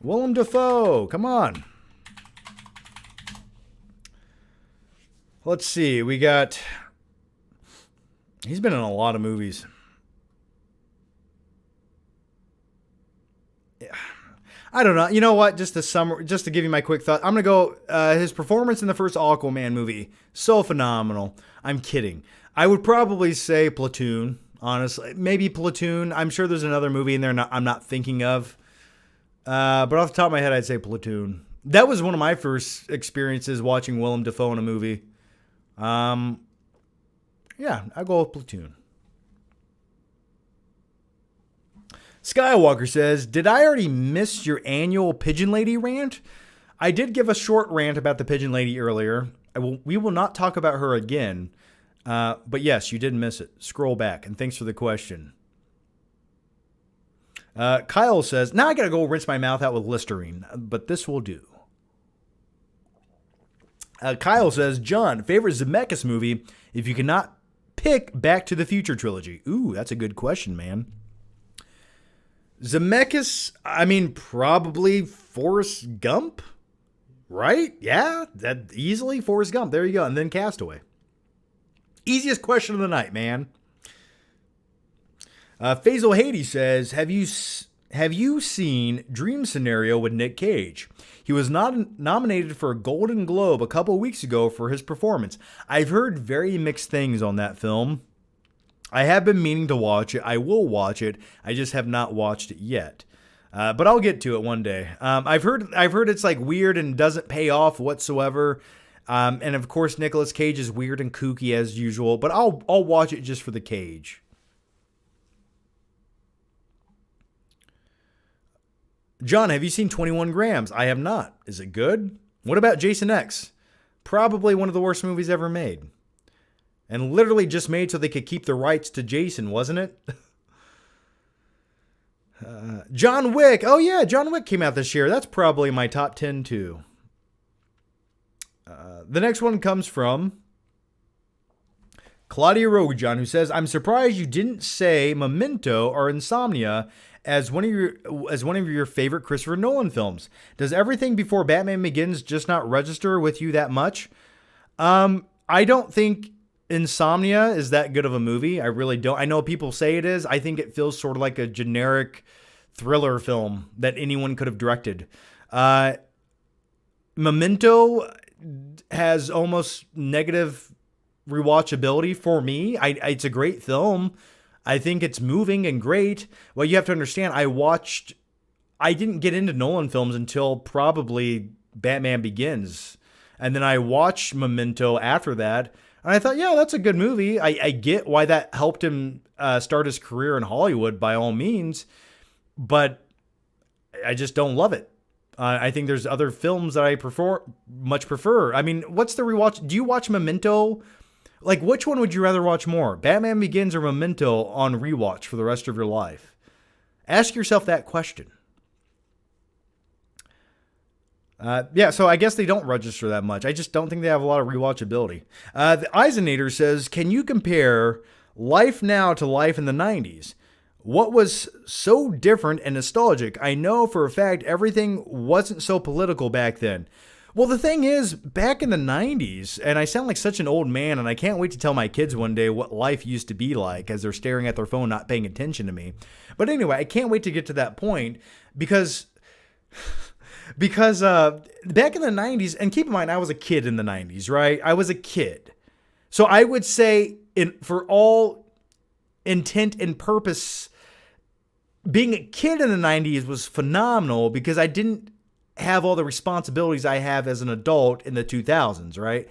Willem Dafoe, come on. Let's see. He's been in a lot of movies. Yeah. I don't know. You know what? Just to give you my quick thought, I'm going to go his performance in the first Aquaman movie. So phenomenal. I'm kidding. I would probably say Platoon, honestly. Maybe Platoon. I'm sure there's another movie in there I'm not thinking of. But off the top of my head, I'd say Platoon. That was one of my first experiences watching Willem Dafoe in a movie. Yeah, I'll go with Platoon. Skywalker says, did I already miss your annual Pigeon Lady rant? I did give a short rant about the Pigeon Lady earlier. We will not talk about her again. But yes, you did miss it. Scroll back, and thanks for the question. Kyle says, now I gotta go rinse my mouth out with Listerine, but this will do. Kyle says, John, favorite Zemeckis movie if you cannot pick Back to the Future trilogy? Ooh, that's a good question, man. Zemeckis, I mean, probably Forrest Gump, right? Yeah, that easily Forrest Gump. There you go. And then Castaway. Easiest question of the night, man. Faisal Hades says, have you seen Dream Scenario with Nick Cage? He was nominated for a Golden Globe a couple weeks ago for his performance. I've heard very mixed things on that film. I have been meaning to watch it. I will watch it. I just have not watched it yet. But I'll get to it one day. I've heard it's like weird and doesn't pay off whatsoever. And of course, Nicolas Cage is weird and kooky as usual. But I'll watch it just for the Cage. John, have you seen 21 Grams? I have not. Is it good? What about Jason X? Probably one of the worst movies ever made. And literally just made so they could keep the rights to Jason, wasn't it? John Wick. Oh, yeah, John Wick came out this year. That's probably my top 10, too. The next one comes from Claudia Rogujon, who says, I'm surprised you didn't say Memento or Insomnia as one of your favorite Christopher Nolan films. Does everything before Batman Begins just not register with you that much? I don't think Insomnia is that good of a movie. I really don't. I know people say it is. I think it feels sort of like a generic thriller film that anyone could have directed. Memento has almost negative rewatchability for me. It's a great film. I think it's moving and great. Well, you have to understand, I didn't get into Nolan films until probably Batman Begins. And then I watched Memento after that. And I thought, yeah, that's a good movie. I get why that helped him start his career in Hollywood by all means, but I just don't love it. I think there's other films that I much prefer. I mean, what's the rewatch? Do you watch Memento? Like, which one would you rather watch more? Batman Begins or Memento on rewatch for the rest of your life? Ask yourself that question. So I guess they don't register that much. I just don't think they have a lot of rewatchability. The Eisenator says, can you compare life now to life in the 90s? What was so different and nostalgic? I know for a fact everything wasn't so political back then. Well, the thing is, back in the 90s, and I sound like such an old man, and I can't wait to tell my kids one day what life used to be like as they're staring at their phone, not paying attention to me. But anyway, I can't wait to get to that point because back in the 90s, and keep in mind, I was a kid in the 90s, right? I was a kid. So I would say, for all intent and purpose, being a kid in the 90s was phenomenal because I didn't have all the responsibilities I have as an adult in the 2000s, right?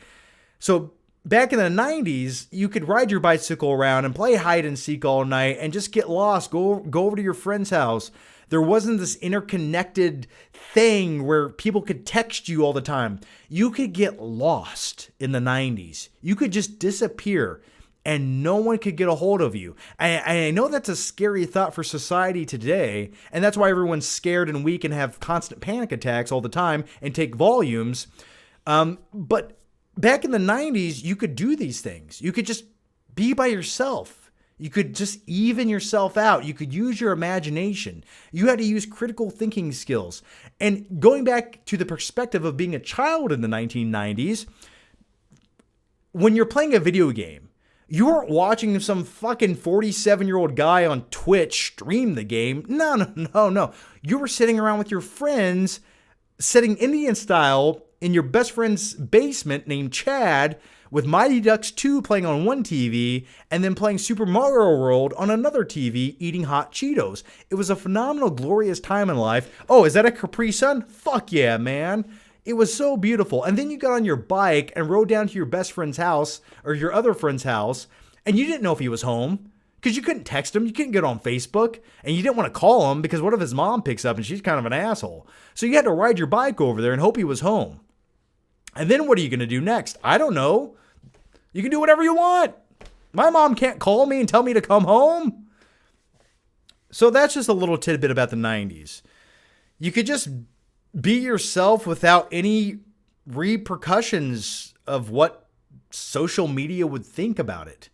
So back in the 90s, you could ride your bicycle around and play hide and seek all night and just get lost, go over to your friend's house. There wasn't this interconnected thing where people could text you all the time. You could get lost in the 90s. You could just disappear and no one could get a hold of you. I know that's a scary thought for society today, and that's why everyone's scared and weak and have constant panic attacks all the time and take volumes. But back in the 90s, you could do these things. You could just be by yourself. You could just even yourself out. You could use your imagination. You had to use critical thinking skills. And going back to the perspective of being a child in the 1990s, when you're playing a video game, you weren't watching some fucking 47-year-old guy on Twitch stream the game. No. You were sitting around with your friends, sitting Indian style in your best friend's basement named Chad, with Mighty Ducks 2 playing on one TV, and then playing Super Mario World on another TV, eating hot Cheetos. It was a phenomenal, glorious time in life. Oh, is that a Capri Sun? Fuck yeah, man. It was so beautiful. And then you got on your bike and rode down to your best friend's house or your other friend's house, and you didn't know if he was home because you couldn't text him. You couldn't get on Facebook, and you didn't want to call him because what if his mom picks up and she's kind of an asshole? So you had to ride your bike over there and hope he was home. And then what are you going to do next? I don't know. You can do whatever you want. My mom can't call me and tell me to come home. So that's just a little tidbit about the 90s. You could just be yourself without any repercussions of what social media would think about it.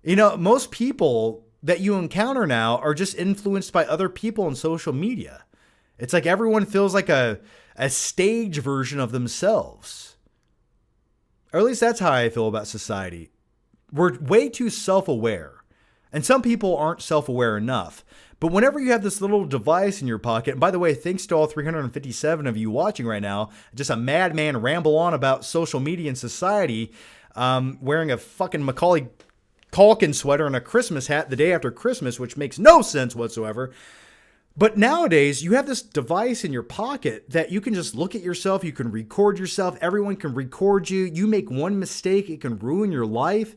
You know, most people that you encounter now are just influenced by other people on social media. It's like everyone feels like a stage version of themselves. Or at least that's how I feel about society. We're way too self-aware. And some people aren't self-aware enough. But whenever you have this little device in your pocket, and by the way, thanks to all 357 of you watching right now, just a madman ramble on about social media and society, wearing a fucking Macaulay Culkin sweater and a Christmas hat the day after Christmas, which makes no sense whatsoever. But nowadays, you have this device in your pocket that you can just look at yourself, you can record yourself, everyone can record you, you make one mistake, it can ruin your life.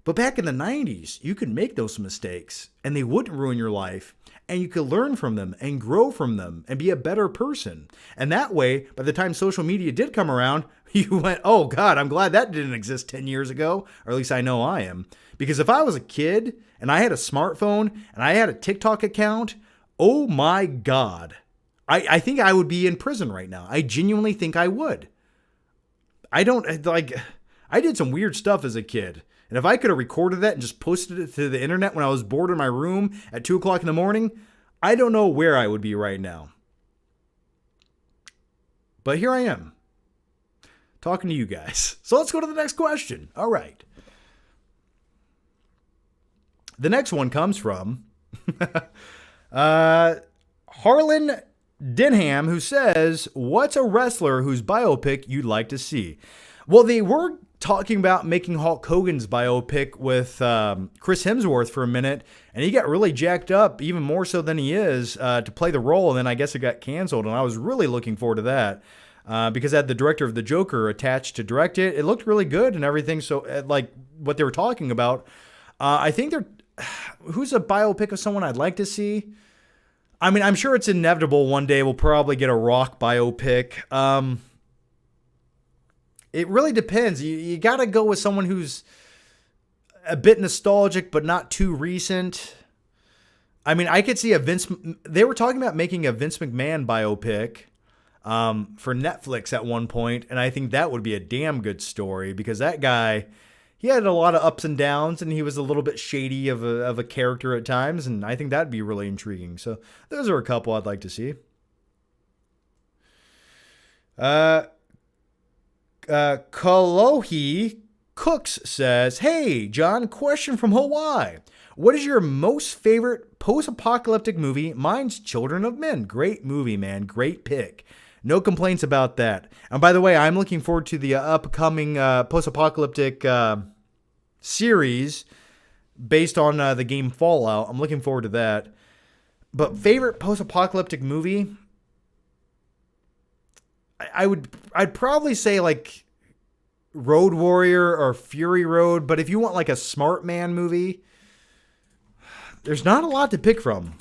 But back in the 90s, you could make those mistakes and they wouldn't ruin your life. And you could learn from them and grow from them and be a better person. And that way, by the time social media did come around, you went, oh God, I'm glad that didn't exist 10 years ago. Or at least I know I am. Because if I was a kid and I had a smartphone and I had a TikTok account, oh my God, I think I would be in prison right now. I genuinely think I would. I did some weird stuff as a kid. And if I could have recorded that and just posted it to the internet when I was bored in my room at 2 o'clock in the morning, I don't know where I would be right now. But here I am, talking to you guys. So let's go to the next question. All right. The next one comes from Harlan Denham, who says, what's a wrestler whose biopic you'd like to see? Well, they were talking about making Hulk Hogan's biopic with Chris Hemsworth for a minute, and he got really jacked up, even more so than he is, to play the role, and then I guess it got canceled, and I was really looking forward to that. because I had the director of The Joker attached to direct it. It looked really good and everything. So like what they were talking about, I think who's a biopic of someone I'd like to see? I mean, I'm sure it's inevitable one day we'll probably get a Rock biopic. It really depends. You got to go with someone who's a bit nostalgic, but not too recent. I mean, I could see they were talking about making a Vince McMahon biopic for Netflix at one point, and I think that would be a damn good story because that guy, he had a lot of ups and downs, and he was a little bit shady of a character at times, and I think that'd be really intriguing. So those are a couple I'd like to see. Kalohi Cooks says, "Hey, John, question from Hawaii. What is your most favorite post-apocalyptic movie? Mine's Children of Men. Great movie, man. Great pick. No complaints about that. And by the way, I'm looking forward to the upcoming post-apocalyptic series based on the game Fallout. I'm looking forward to that. But favorite post-apocalyptic movie? I'd probably say like Road Warrior or Fury Road. But if you want like a smart man movie, there's not a lot to pick from.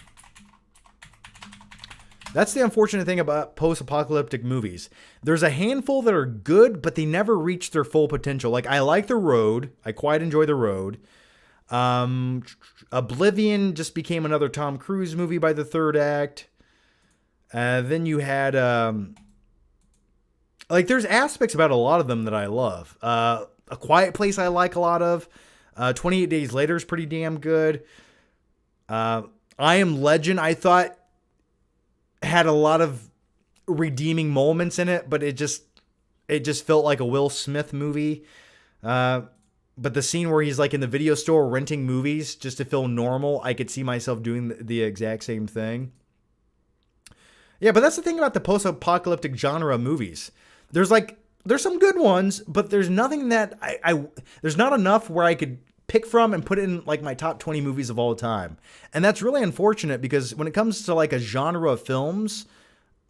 That's the unfortunate thing about post-apocalyptic movies. There's a handful that are good, but they never reach their full potential. Like, I like The Road. I quite enjoy The Road. Oblivion just became another Tom Cruise movie by the third act. Then you had... there's aspects about a lot of them that I love. A Quiet Place I like a lot of. 28 Days Later is pretty damn good. I Am Legend, I thought, had a lot of redeeming moments in it, but it just felt like a Will Smith movie. But the scene where he's like in the video store renting movies just to feel normal, I could see myself doing the exact same thing. Yeah, but that's the thing about the post-apocalyptic genre of movies. There's some good ones, but there's nothing that there's not enough where I could pick from and put it in like my top 20 movies of all time. And that's really unfortunate because when it comes to like a genre of films,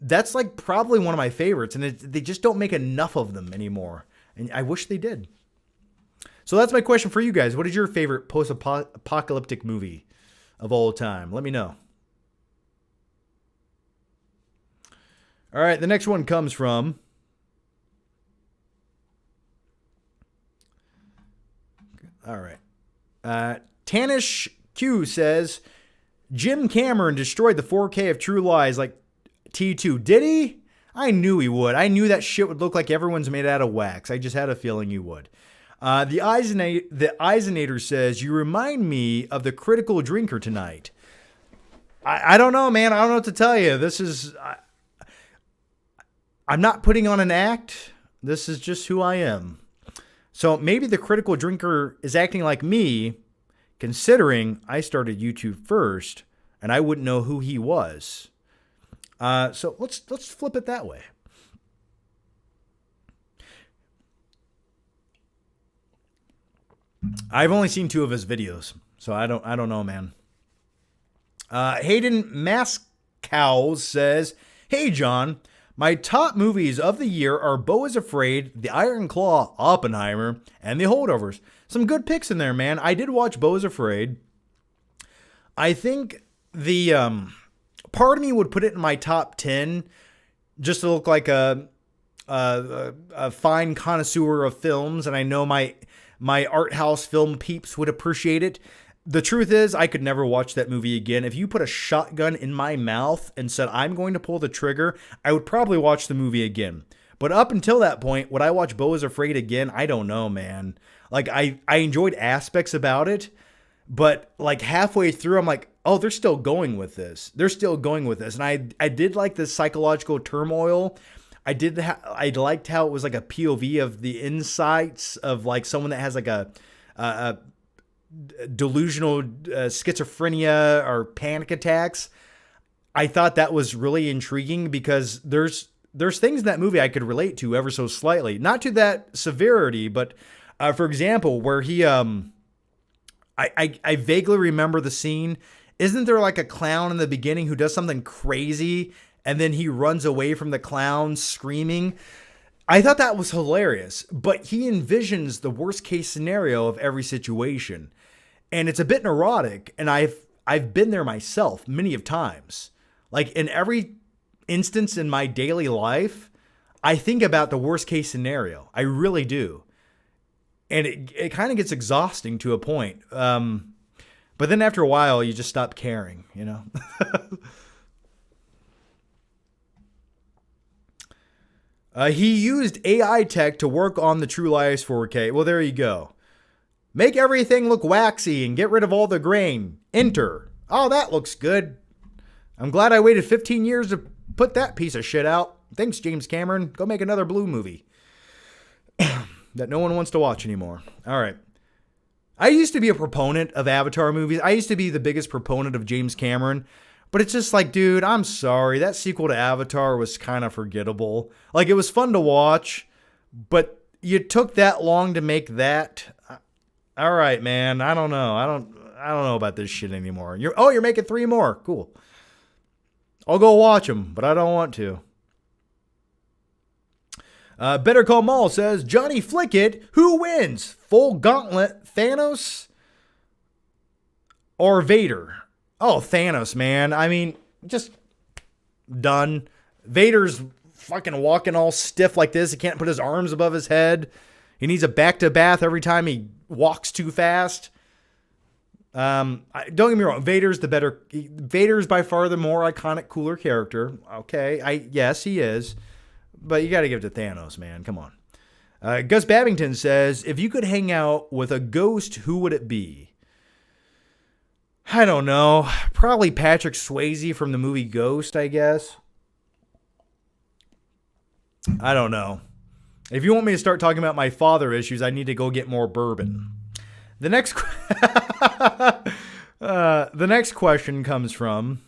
that's like probably one of my favorites, and they just don't make enough of them anymore. And I wish they did. So that's my question for you guys. What is your favorite post-apocalyptic movie of all time? Let me know. All right, the next one comes from Tanish Q says, Jim Cameron destroyed the 4K of True Lies like T2. Did he? I knew he would. I knew that shit would look like everyone's made out of wax. I just had a feeling he would. The Eisenator says, you remind me of the Critical Drinker tonight. I don't know, man. I don't know what to tell you. I'm not putting on an act. This is just who I am. So maybe the Critical Drinker is acting like me, considering I started YouTube first, and I wouldn't know who he was. So let's flip it that way. I've only seen 2 of his videos, so I don't know, man. Hayden Mascows says, hey, John, my top movies of the year are Beau is Afraid, The Iron Claw, Oppenheimer, and The Holdovers. Some good picks in there, man. I did watch Beau is Afraid. I think the part of me would put it in my top 10 just to look like a fine connoisseur of films, and I know my art house film peeps would appreciate it. The truth is, I could never watch that movie again. If you put a shotgun in my mouth and said, I'm going to pull the trigger, I would probably watch the movie again. But up until that point, would I watch Beau is Afraid again? I don't know, man. Like, I enjoyed aspects about it, but like halfway through, I'm like, oh, they're still going with this. They're still going with this. And I did like the psychological turmoil. I liked how it was like a POV of the insights of like someone that has like a delusional schizophrenia or panic attacks. I thought that was really intriguing because there's things in that movie I could relate to ever so slightly, not to that severity, but for example, where he I vaguely remember the scene. Isn't there like a clown in the beginning who does something crazy and then he runs away from the clowns screaming. I thought that was hilarious, but he envisions the worst case scenario of every situation. And it's a bit neurotic, and I've been there myself many of times. Like in every instance in my daily life, I think about the worst case scenario. I really do. And it kind of gets exhausting to a point. But then after a while, you just stop caring, you know? He used AI tech to work on the True Lies 4K. Well, there you go. Make everything look waxy and get rid of all the grain. Enter. Oh, that looks good. I'm glad I waited 15 years to put that piece of shit out. Thanks, James Cameron. Go make another blue movie that no one wants to watch anymore. All right. I used to be a proponent of Avatar movies. I used to be the biggest proponent of James Cameron. But it's just like, dude, I'm sorry. That sequel to Avatar was kind of forgettable. Like, it was fun to watch, but you took that long to make that. All right, man. I don't know. I don't know about this shit anymore. You're making 3 more. Cool. I'll go watch them, but I don't want to. Better Call Maul says, Johnny Flickit, who wins? Full gauntlet, Thanos or Vader? Oh, Thanos, man. I mean, just done. Vader's fucking walking all stiff like this. He can't put his arms above his head. He needs a back-to-bath every time he walks too fast. Don't get me wrong. Vader's by far the more iconic, cooler character. Okay. Yes, he is. But you got to give it to Thanos, man. Come on. Gus Babington says, if you could hang out with a ghost, who would it be? I don't know. Probably Patrick Swayze from the movie Ghost, I guess. I don't know. If you want me to start talking about my father issues, I need to go get more bourbon. The next question comes from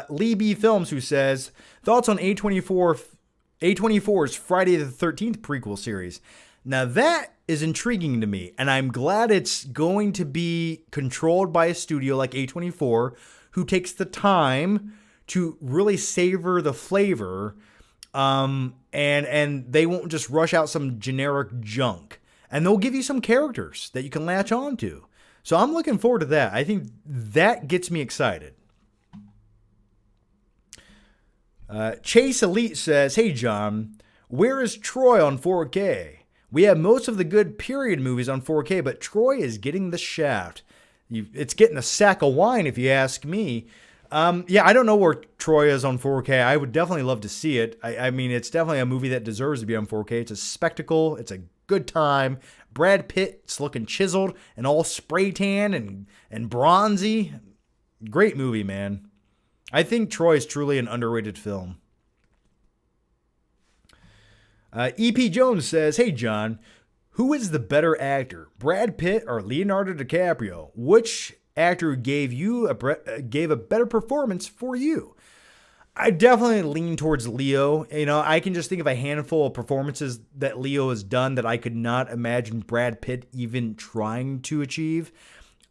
Lee B. Films, who says, thoughts on A24's Friday the 13th prequel series. Now that is intriguing to me, and I'm glad it's going to be controlled by a studio like A24, who takes the time to really savor the flavor, and they won't just rush out some generic junk. And they'll give you some characters that you can latch on to. So I'm looking forward to that. I think that gets me excited. Chase Elite says, hey, John, where is Troy on 4K? We have most of the good period movies on 4K, but Troy is getting the shaft. It's getting a sack of wine, if you ask me. Yeah, I don't know where Troy is on 4K. I would definitely love to see it. I mean, it's definitely a movie that deserves to be on 4K. It's a spectacle. It's a good time. Brad Pitt's looking chiseled and all spray tan and bronzy. Great movie, man. I think Troy is truly an underrated film. E.P. Jones says, hey, John, who is the better actor, Brad Pitt or Leonardo DiCaprio? Which actor gave a better performance for you? I definitely lean towards Leo. You know, I can just think of a handful of performances that Leo has done that I could not imagine Brad Pitt even trying to achieve.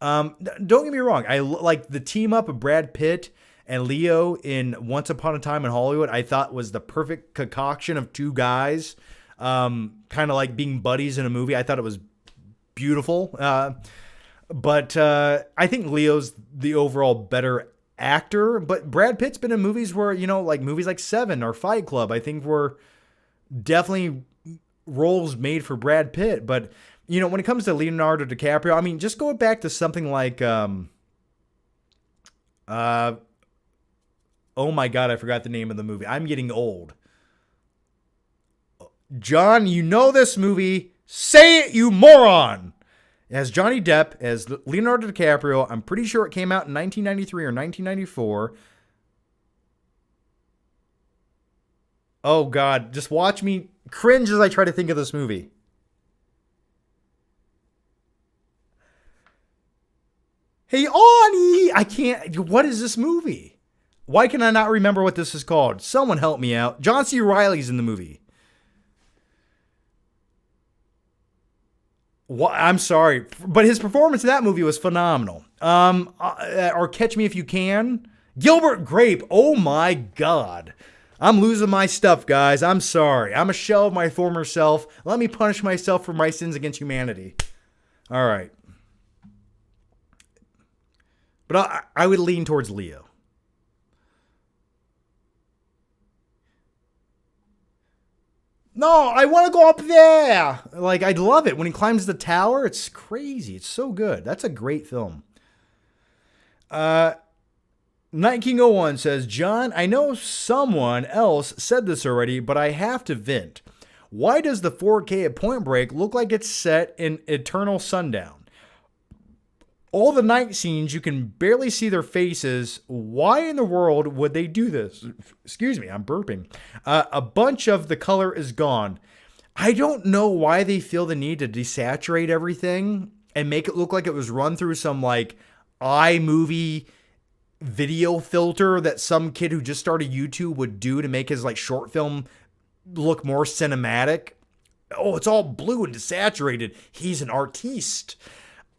Don't get me wrong. I like the team up of Brad Pitt and Leo in Once Upon a Time in Hollywood. I thought was the perfect concoction of two guys, kind of like being buddies in a movie. I thought it was beautiful. But I think Leo's the overall better actor. But Brad Pitt's been in movies where, you know, like movies like Seven or Fight Club, I think were definitely roles made for Brad Pitt. But, you know, when it comes to Leonardo DiCaprio, I mean, just go back to something like, oh my God, I forgot the name of the movie. I'm getting old. John, you know this movie. Say it, you moron. It has Johnny Depp as Leonardo DiCaprio. I'm pretty sure it came out in 1993 or 1994. Oh God, just watch me cringe as I try to think of this movie. Hey, Ani! I can't. What is this movie? Why can I not remember what this is called? Someone help me out. John C. Reilly's in the movie. I'm sorry, but his performance in that movie was phenomenal. Or Catch Me If You Can. Gilbert Grape. Oh my God. I'm losing my stuff, guys. I'm sorry. I'm a shell of my former self. Let me punish myself for my sins against humanity. All right. But I would lean towards Leo. No, I want to go up there. Like, I love it. When he climbs the tower, it's crazy. It's so good. That's a great film. Night King 01 says, John, I know someone else said this already, but I have to vent. Why does the 4K at Point Break look like it's set in eternal sundown? All the night scenes, you can barely see their faces. Why in the world would they do this? Excuse me, I'm burping. A bunch of the color is gone. I don't know why they feel the need to desaturate everything and make it look like it was run through some like iMovie video filter that some kid who just started YouTube would do to make his like short film look more cinematic. Oh, it's all blue and desaturated. He's an artiste.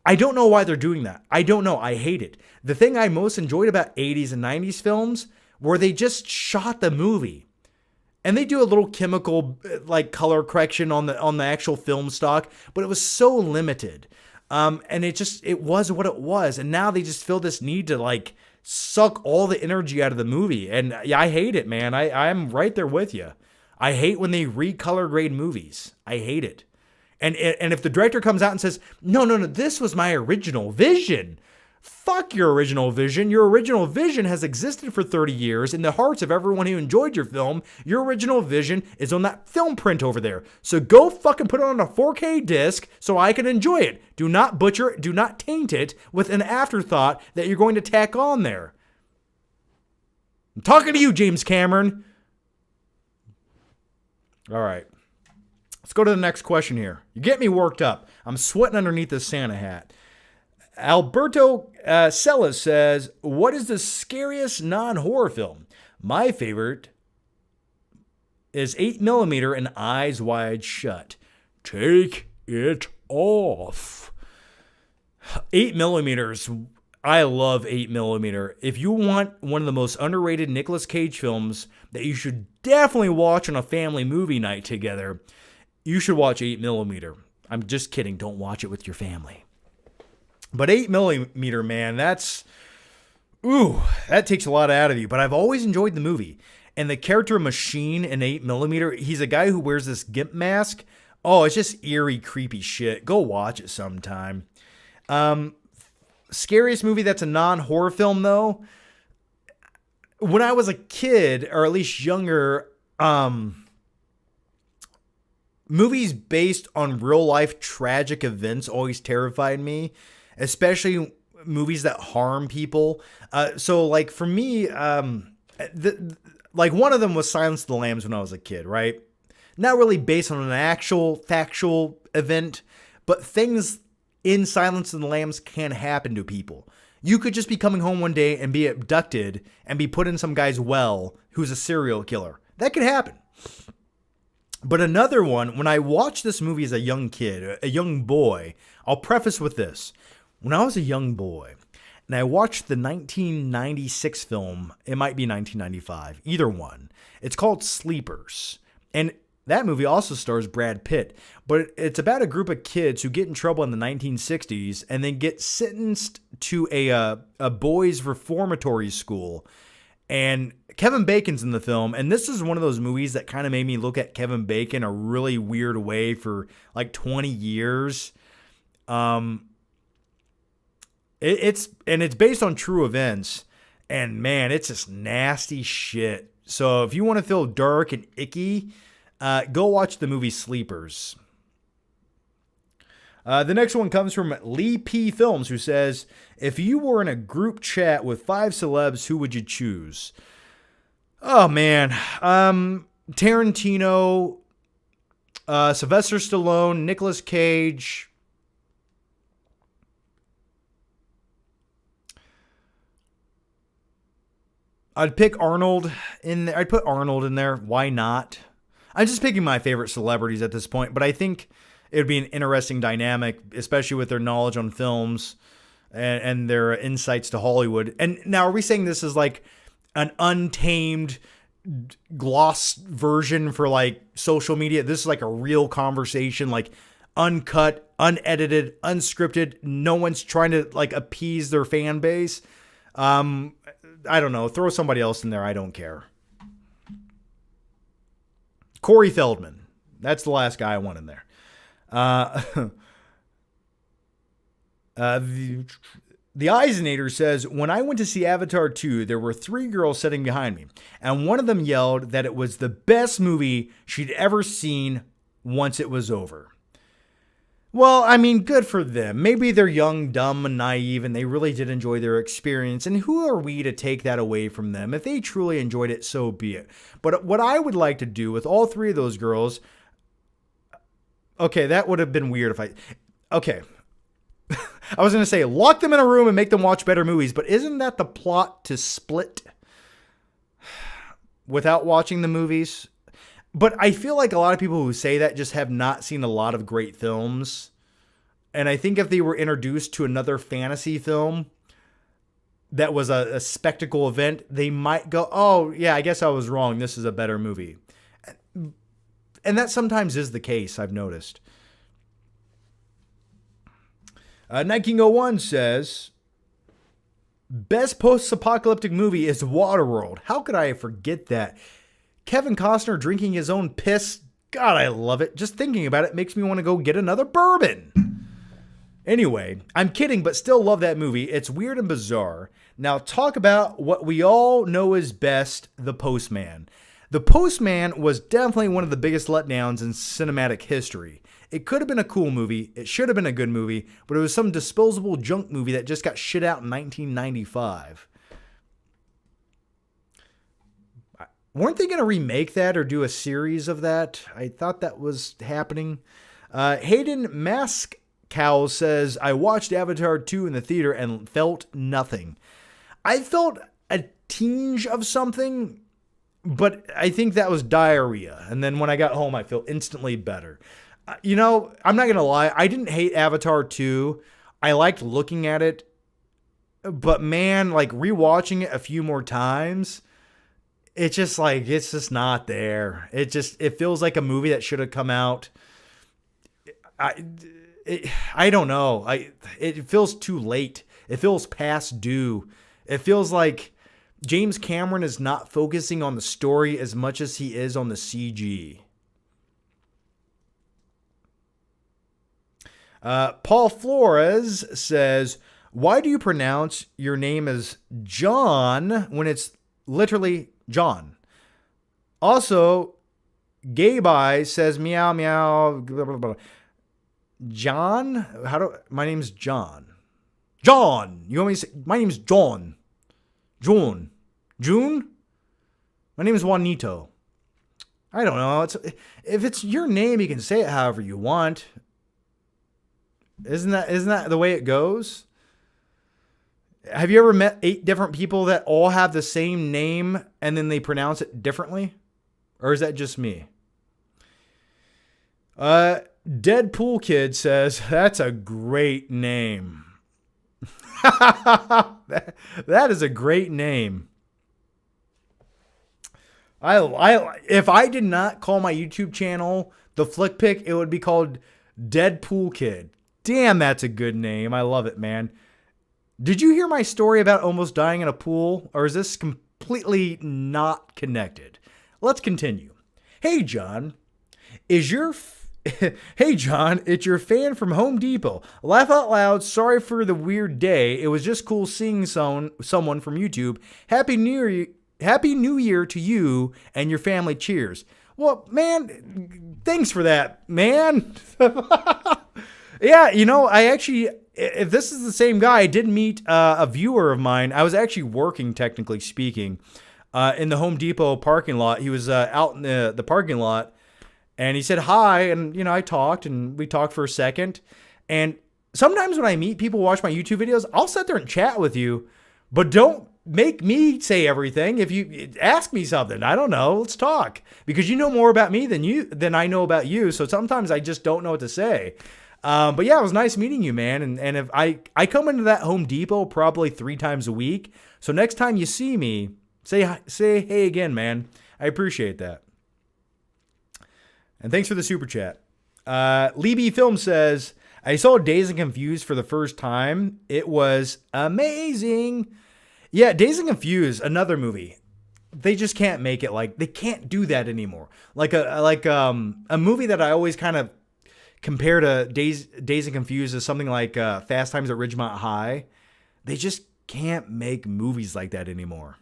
I don't know why they're doing that. I don't know. I hate it. The thing I most enjoyed about 80s and 90s films were they just shot the movie. And they do a little chemical like color correction on the actual film stock, but it was so limited. And it was what it was. And now they just feel this need to like suck all the energy out of the movie. And yeah, I hate it, man. I'm right there with you. I hate when they recolor grade movies. I hate it. And if the director comes out and says, no, this was my original vision. Fuck your original vision. Your original vision has existed for 30 years in the hearts of everyone who enjoyed your film. Your original vision is on that film print over there. So go fucking put it on a 4K disc so I can enjoy it. Do not butcher it. Do not taint it with an afterthought that you're going to tack on there. I'm talking to you, James Cameron. All right. Let's go to the next question here. You get me worked up. I'm sweating underneath this Santa hat. Alberto Sella says, what is the scariest non-horror film? My favorite is 8mm and Eyes Wide Shut. Take it off. 8mm. I love 8mm. If you want one of the most underrated Nicolas Cage films that you should definitely watch on a family movie night together, you should watch 8mm. I'm just kidding. Don't watch it with your family. But 8mm, man, that takes a lot out of you. But I've always enjoyed the movie. And the character Machine in 8mm, he's a guy who wears this gimp mask. Oh, it's just eerie, creepy shit. Go watch it sometime. Scariest movie that's a non-horror film, though. When I was a kid, or at least younger, movies based on real life tragic events always terrified me, especially movies that harm people. So like for me, like one of them was Silence of the Lambs when I was a kid, right? Not really based on an actual factual event, but things in Silence of the Lambs can happen to people. You could just be coming home one day and be abducted and be put in some guy's well who's a serial killer. That could happen. But another one, when I watched this movie as a young kid, a young boy, I'll preface with this. When I was a young boy and I watched the 1996 film, it might be 1995, either one. It's called Sleepers. And that movie also stars Brad Pitt. But it's about a group of kids who get in trouble in the 1960s and then get sentenced to a boys' reformatory school. And Kevin Bacon's in the film, and this is one of those movies that kind of made me look at Kevin Bacon a really weird way for like 20 years. It's based on true events, and man, it's just nasty shit. So if you want to feel dark and icky, go watch the movie Sleepers. The next one comes from Lee P. Films, who says, if you were in a group chat with 5 celebs, who would you choose? Oh, man. Tarantino, Sylvester Stallone, Nicolas Cage. I'd pick Arnold in there. I'd put Arnold in there. Why not? I'm just picking my favorite celebrities at this point, but I think it would be an interesting dynamic, especially with their knowledge on films. and their insights to Hollywood. And now, are we saying this is like an untamed gloss version for like social media? This is like a real conversation, like uncut, unedited, unscripted. No one's trying to like appease their fan base. I don't know. Throw somebody else in there. I don't care. Corey Feldman. That's the last guy I want in there. The Eisenator says, when I went to see Avatar 2, there were 3 girls sitting behind me, and one of them yelled that it was the best movie she'd ever seen once it was over. Well, I mean, good for them. Maybe they're young, dumb, and naive, and they really did enjoy their experience, and who are we to take that away from them? If they truly enjoyed it, so be it. But what I would like to do with all 3 of those girls... Okay, that would have been weird if I... Okay. I was going to say, lock them in a room and make them watch better movies, but isn't that the plot to Split? Without watching the movies? But I feel like a lot of people who say that just have not seen a lot of great films. And I think if they were introduced to another fantasy film that was a spectacle event, they might go, oh, yeah, I guess I was wrong. This is a better movie. And that sometimes is the case, I've noticed. Night King 01 says, best post-apocalyptic movie is Waterworld. How could I forget that? Kevin Costner drinking his own piss. God, I love it. Just thinking about it makes me want to go get another bourbon. Anyway, I'm kidding, but still love that movie. It's weird and bizarre. Now talk about what we all know is best, The Postman. The Postman was definitely one of the biggest letdowns in cinematic history. It could have been a cool movie. It should have been a good movie, but it was some disposable junk movie that just got shit out in 1995. Weren't they going to remake that or do a series of that? I thought that was happening. Hayden Maskow says, I watched Avatar 2 in the theater and felt nothing. I felt a tinge of something, but I think that was diarrhea. And then when I got home, I felt instantly better. You know, I'm not going to lie. I didn't hate Avatar 2. I liked looking at it. But man, like rewatching it a few more times, it's just not there. It feels like a movie that should have come out. I don't know. It feels too late. It feels past due. It feels like James Cameron is not focusing on the story as much as he is on the CG. Paul Flores says, why do you pronounce your name as John when it's literally John? Also, Gay says meow meow blah, blah, blah. John? My name's John. John! You want me to say my name's John? June? My name is Juanito. I don't know. If it's your name, you can say it however you want. Isn't that the way it goes? Have you ever met 8 different people that all have the same name and then they pronounce it differently? Or is that just me? Deadpool Kid says, that's a great name. That is a great name. If I did not call my YouTube channel The Flick Pick, it would be called Deadpool Kid. Damn, that's a good name. I love it, man. Did you hear my story about almost dying in a pool? Or is this completely not connected? Let's continue. Hey, John. Hey, John. It's your fan from Home Depot. Laugh out loud. Sorry for the weird day. It was just cool seeing someone from YouTube. Happy New Year to you and your family. Cheers. Well, man, thanks for that, man. Yeah, you know, if this is the same guy, I did meet a viewer of mine. I was actually working, technically speaking, in the Home Depot parking lot. He was out in the parking lot, and he said hi, and, you know, we talked for a second. And sometimes when I meet people who watch my YouTube videos, I'll sit there and chat with you, but don't make me say everything. If you ask me something, I don't know, let's talk. Because you know more about me than I know about you, so sometimes I just don't know what to say. But yeah, it was nice meeting you, man. And if I come into that Home Depot probably 3 times a week. So next time you see me, say hey again, man. I appreciate that. And thanks for the super chat. Libby Film says, I saw Dazed and Confused for the first time. It was amazing. Yeah, Dazed and Confused, another movie. They just can't make it they can't do that anymore. Like a movie that I always kind of compare to Dazed and Confused is something like Fast Times at Ridgemont High. They just can't make movies like that anymore.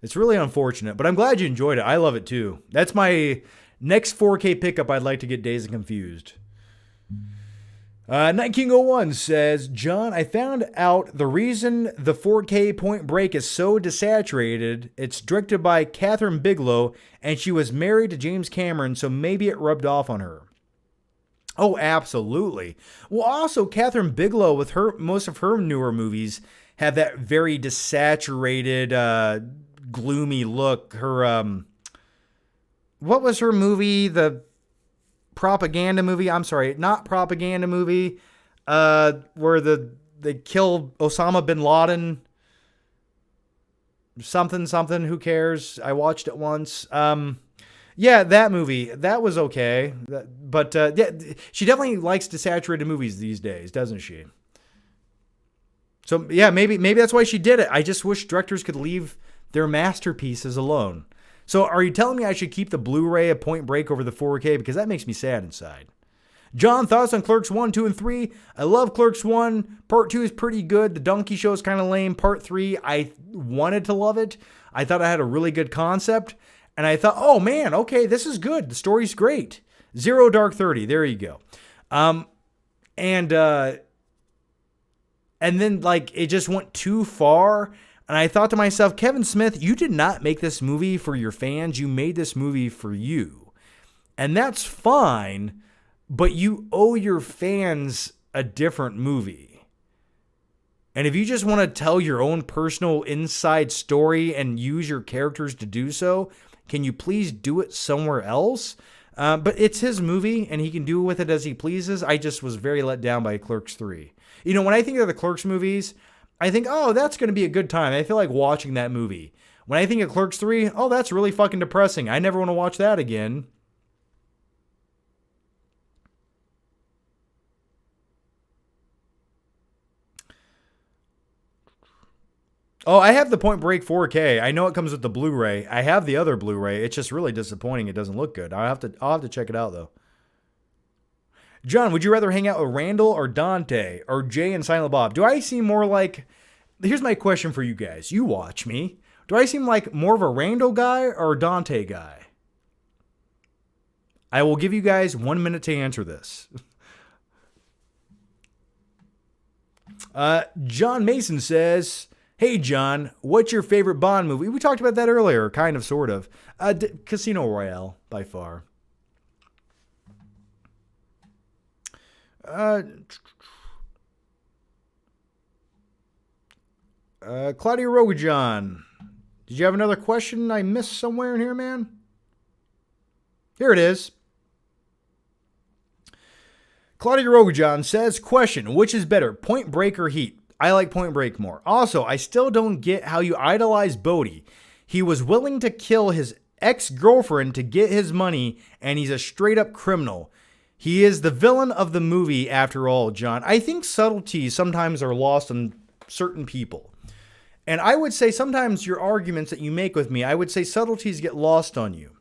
It's really unfortunate, but I'm glad you enjoyed it. I love it too. That's my next 4K pickup. I'd like to get Dazed and Confused. Night King 01 says, John, I found out the reason the 4K Point Break is so desaturated, it's directed by Catherine Bigelow, and she was married to James Cameron, so maybe it rubbed off on her. Oh, absolutely. Well, also, Catherine Bigelow, with most of her newer movies, have that very desaturated, gloomy look. Her, what was her movie? The propaganda movie? I'm sorry, not propaganda movie. Where they killed Osama bin Laden. Something. Who cares? I watched it once. Yeah, that movie. That was okay. But yeah, she definitely likes desaturated movies these days, doesn't she? So yeah, maybe that's why she did it. I just wish directors could leave their masterpieces alone. So are you telling me I should keep the Blu-ray of Point Break over the 4K? Because that makes me sad inside. John, thoughts on Clerks 1, 2, and 3? I love Clerks 1. Part 2 is pretty good. The Donkey Show is kind of lame. Part 3, I wanted to love it. I thought I had a really good concept. And I thought, oh man, okay, this is good. The story's great. Zero Dark 30. There you go. And then it just went too far. And I thought to myself, Kevin Smith, you did not make this movie for your fans. You made this movie for you. And that's fine, but you owe your fans a different movie. And if you just want to tell your own personal inside story and use your characters to do so, can you please do it somewhere else? But it's his movie, and he can do with it as he pleases. I just was very let down by Clerks 3. You know, when I think of the Clerks movies, I think, oh, that's going to be a good time. I feel like watching that movie. When I think of Clerks 3, oh, that's really fucking depressing. I never want to watch that again. Oh, I have the Point Break 4K. I know it comes with the Blu-ray. I have the other Blu-ray. It's just really disappointing. It doesn't look good. I'll have to check it out, though. John, would you rather hang out with Randall or Dante or Jay and Silent Bob? Do I seem more like... Here's my question for you guys. You watch me. Do I seem like more of a Randall guy or a Dante guy? I will give you guys 1 minute to answer this. John Mason says, hey, John, what's your favorite Bond movie? We talked about that earlier, kind of, sort of. Casino Royale, by far. Claudia Rogajon. Did you have another question I missed somewhere in here, man? Here it is. Claudia Rogajon says, question, which is better, Point Break or Heat? I like Point Break more. Also, I still don't get how you idolize Bodhi. He was willing to kill his ex-girlfriend to get his money, and he's a straight-up criminal. He is the villain of the movie after all, John. I think subtleties sometimes are lost on certain people. And I would say sometimes your arguments that you make with me, I would say subtleties get lost on you.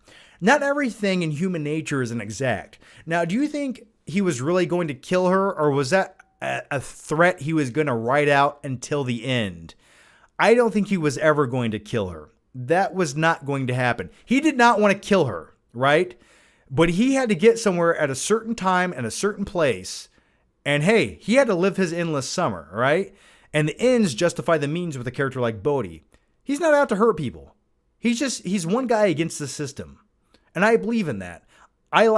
Not everything in human nature is an exact. Now, do you think he was really going to kill her, or was that a threat he was going to write out until the end? I don't think he was ever going to kill her. That was not going to happen. He did not want to kill her, right? But he had to get somewhere at a certain time and a certain place. And hey, he had to live his endless summer, right? And the ends justify the means with a character like Bodhi. He's not out to hurt people. He's one guy against the system. And I believe in that. I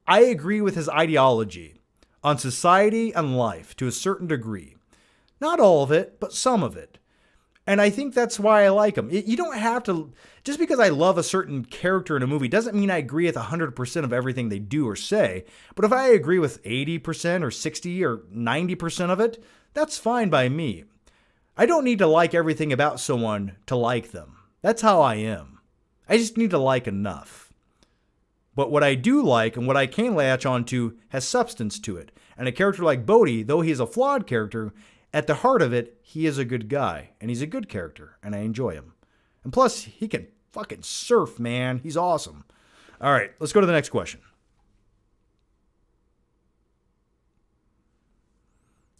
agree with his ideology on society and life to a certain degree. Not all of it, but some of it. And I think that's why I like them. You don't have to, just because I love a certain character in a movie doesn't mean I agree with 100% of everything they do or say. But if I agree with 80% or 60 or 90% of it, that's fine by me. I don't need to like everything about someone to like them. That's how I am. I just need to like enough. But what I do like and what I can latch onto has substance to it. And a character like Bodhi, though he is a flawed character, at the heart of it, he is a good guy. And he's a good character. And I enjoy him. And plus, he can fucking surf, man. He's awesome. All right, let's go to the next question.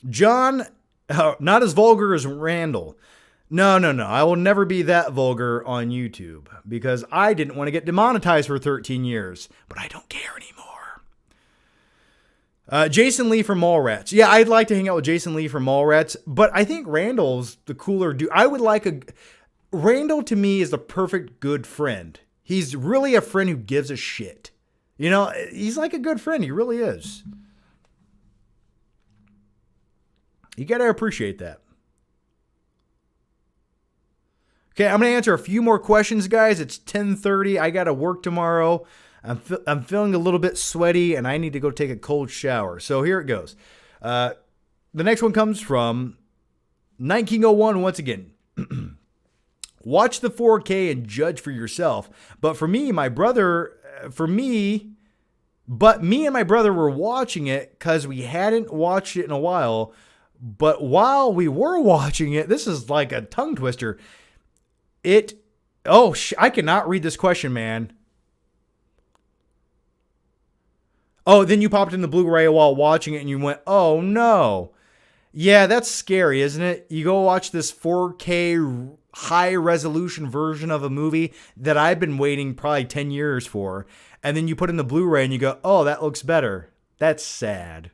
John, not as vulgar as Randall. No. I will never be that vulgar on YouTube because I didn't want to get demonetized for 13 years. But I don't care anymore. Jason Lee from Mallrats. Yeah, I'd like to hang out with Jason Lee from Mallrats, but I think Randall's the cooler dude. Randall to me is the perfect good friend. He's really a friend who gives a shit. You know, he's like a good friend. He really is. You got to appreciate that. Okay, I'm going to answer a few more questions, guys. It's 10:30. I got to work tomorrow. I'm feeling a little bit sweaty, and I need to go take a cold shower. So here it goes. The next one comes from Night King 01 once again. Watch the 4K and judge for yourself. But me and my brother were watching it because we hadn't watched it in a while. But while we were watching it, this is like a tongue twister. I cannot read this question, man. Oh, then you popped in the Blu-ray while watching it and you went, oh no. Yeah, that's scary, isn't it? You go watch this 4K high resolution version of a movie that I've been waiting probably 10 years for. And then you put in the Blu-ray and you go, oh, that looks better. That's sad.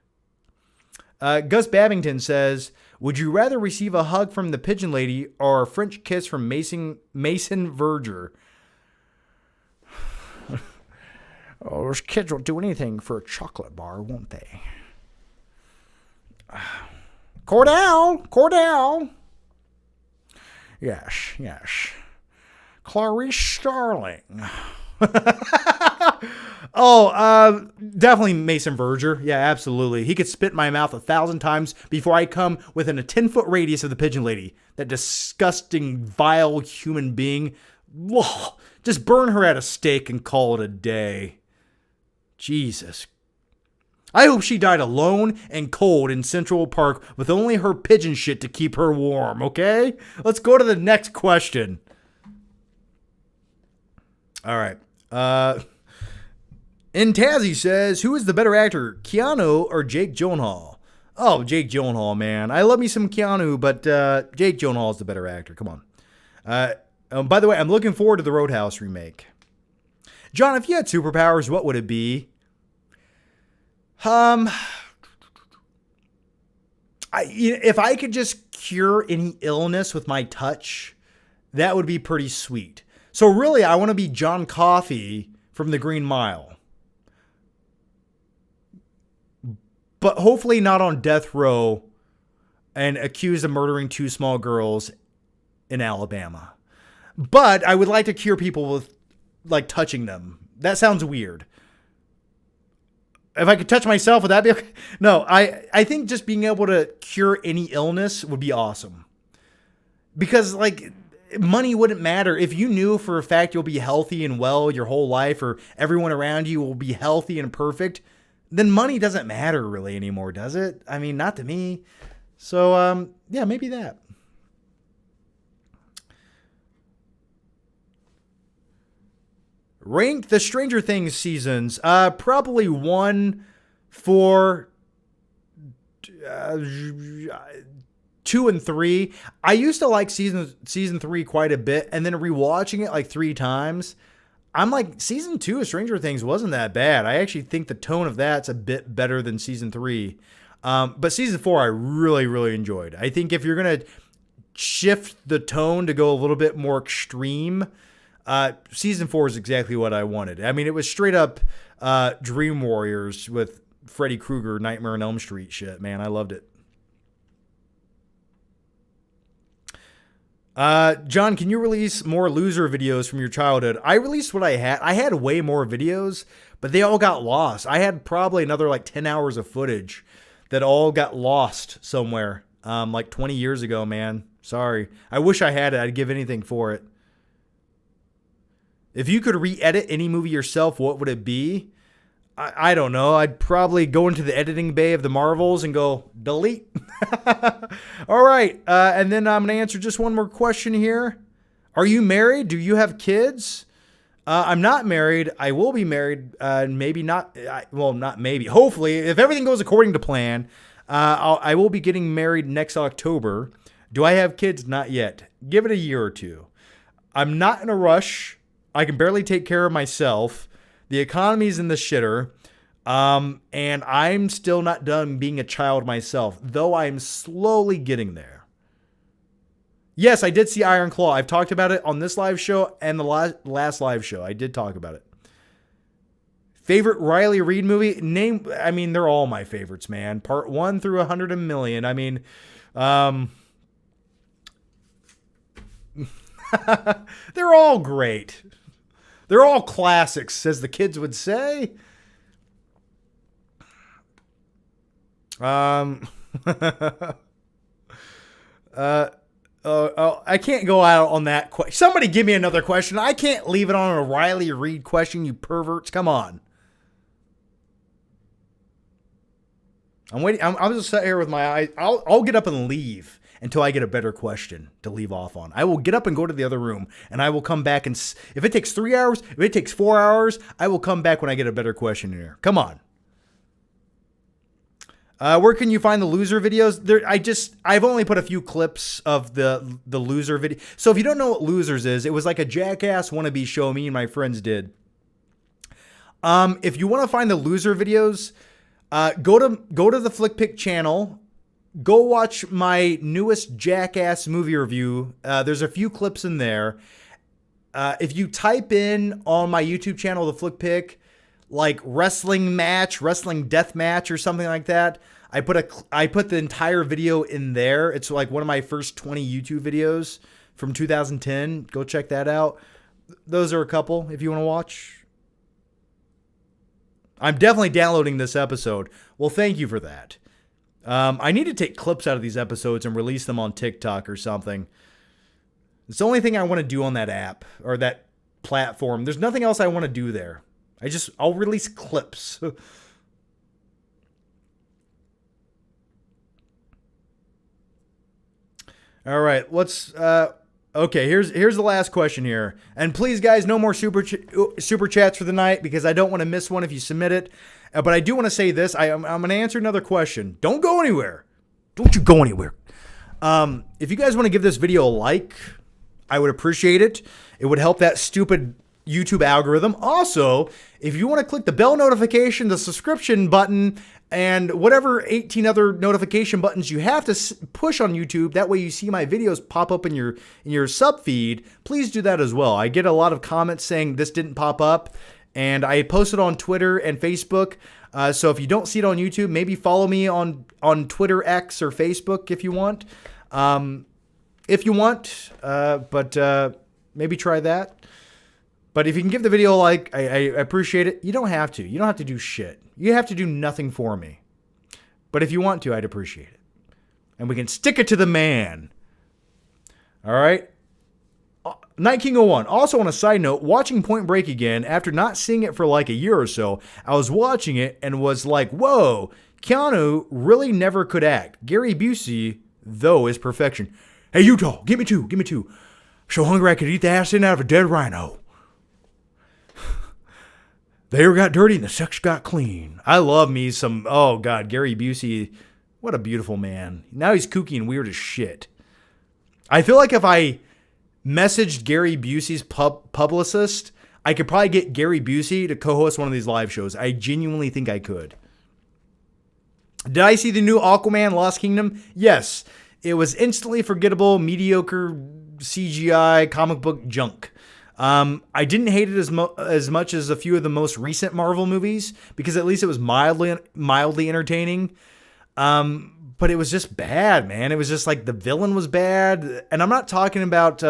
Gus Babington says, would you rather receive a hug from the pigeon lady or a French kiss from Mason Verger? Oh, those kids will do anything for a chocolate bar, won't they? Cordell. Yes. Clarice Starling. Definitely Mason Verger. Yeah, absolutely. He could spit in my mouth 1,000 times before I come within a 10-foot radius of the pigeon lady. That disgusting, vile human being. Ugh. Just burn her at a stake and call it a day. Jesus. I hope she died alone and cold in Central Park with only her pigeon shit to keep her warm, okay? Let's go to the next question. All right. Intazzy says, who is the better actor, Keanu or Jake Gyllenhaal? Oh, Jake Gyllenhaal, man. I love me some Keanu, but Jake Gyllenhaal is the better actor. Come on. By the way, I'm looking forward to the Roadhouse remake. John, if you had superpowers, what would it be? If I could just cure any illness with my touch, that would be pretty sweet. So really, I want to be John Coffey from The Green Mile. But hopefully not on death row and accused of murdering 2 small girls in Alabama. But I would like to cure people with, like, touching them. That sounds weird. If I could touch myself, would that be okay? No, I think just being able to cure any illness would be awesome. Because, like, money wouldn't matter. If you knew for a fact you'll be healthy and well your whole life, or everyone around you will be healthy and perfect, then money doesn't matter really anymore, does it? I mean, not to me. So, yeah, maybe that. Rank the Stranger Things seasons. Probably 1, 4, 2, and 3. I used to like season 3 quite a bit, and then rewatching it like 3 times, I'm like, season 2 of Stranger Things wasn't that bad. I actually think the tone of that's a bit better than season 3. But season 4 I really, really enjoyed. I think if you're gonna shift the tone to go a little bit more extreme, season 4 is exactly what I wanted. I mean, it was straight up Dream Warriors with Freddy Krueger, Nightmare on Elm Street shit, man. I loved it. John, can you release more loser videos from your childhood? I released what I had. I had way more videos, but they all got lost. I had probably another like 10 hours of footage that all got lost somewhere. Like 20 years ago, man. Sorry. I wish I had it. I'd give anything for it. If you could re-edit any movie yourself, what would it be? I don't know. I'd probably go into the editing bay of the Marvels and go, delete. All right. And then I'm going to answer just one more question here. Are you married? Do you have kids? I'm not married. I will be married. Maybe not. Well, not maybe. Hopefully, if everything goes according to plan, I will be getting married next October. Do I have kids? Not yet. Give it a year or two. I'm not in a rush. I can barely take care of myself. The economy's in the shitter. And I'm still not done being a child myself, though I'm slowly getting there. Yes, I did see Iron Claw. I've talked about it on this live show and the last live show. I did talk about it. Favorite Riley Reid movie? They're all my favorites, man. Part 1 through 100 million. I mean, they're all great. They're all classics, as the kids would say. I can't go out on that question. Somebody give me another question. I can't leave it on a Riley Reid question, you perverts. Come on. I'm waiting. I'm just sitting here with my eyes. I'll get up and leave until I get a better question to leave off on. I will get up and go to the other room, and I will come back. And if it takes 3 hours, if it takes 4 hours, I will come back when I get a better question in here. Come on. Where can you find the loser videos? I've only put a few clips of the loser video. So if you don't know what Losers is, it was like a Jackass wannabe show me and my friends did. If you want to find the loser videos, go to the Flickpick channel. Go watch my newest Jackass movie review. There's a few clips in there. If you type in on my YouTube channel, the Flickpick, like wrestling death match or something like that, I put the entire video in there. It's like one of my first 20 YouTube videos from 2010. Go check that out. Those are a couple if you want to watch. I'm definitely downloading this episode. Well, thank you for that. I need to take clips out of these episodes and release them on TikTok or something. It's the only thing I want to do on that app or that platform. There's nothing else I want to do there. I'll release clips. All right, let's, okay, here's the last question here. And please, guys, no more super chats for the night because I don't want to miss one if you submit it. But I do want to say this. I'm going to answer another question. Don't go anywhere. Don't you go anywhere. If you guys want to give this video a like, I would appreciate it. It would help that stupid YouTube algorithm. Also, if you want to click the bell notification, the subscription button, and whatever 18 other notification buttons you have to push on YouTube, that way you see my videos pop up in your sub feed, please do that as well. I get a lot of comments saying this didn't pop up, and I post it on Twitter and Facebook. So if you don't see it on YouTube, maybe follow me on Twitter, X, or Facebook if you want. But maybe try that. But if you can give the video a like, I appreciate it. You don't have to. You don't have to do shit. You have to do nothing for me. But if you want to, I'd appreciate it. And we can stick it to the man. All right? Night King 01. Also, on a side note, watching Point Break again, after not seeing it for like a year or so, I was watching it and was like, whoa, Keanu really never could act. Gary Busey, though, is perfection. Hey, Utah, give me two. So hungry I could eat the ass in out of a dead rhino. The air got dirty and the sex got clean. I love me some, oh God, Gary Busey. What a beautiful man. Now he's kooky and weird as shit. I feel like if I messaged Gary Busey's publicist, I could probably get Gary Busey to co-host one of these live shows. I genuinely think I could. Did I see the new Aquaman Lost Kingdom? Yes. It was instantly forgettable, mediocre CGI comic book junk. I didn't hate it as much as a few of the most recent Marvel movies because at least it was mildly entertaining. But it was just bad, man. It was just like the villain was bad. And I'm not talking about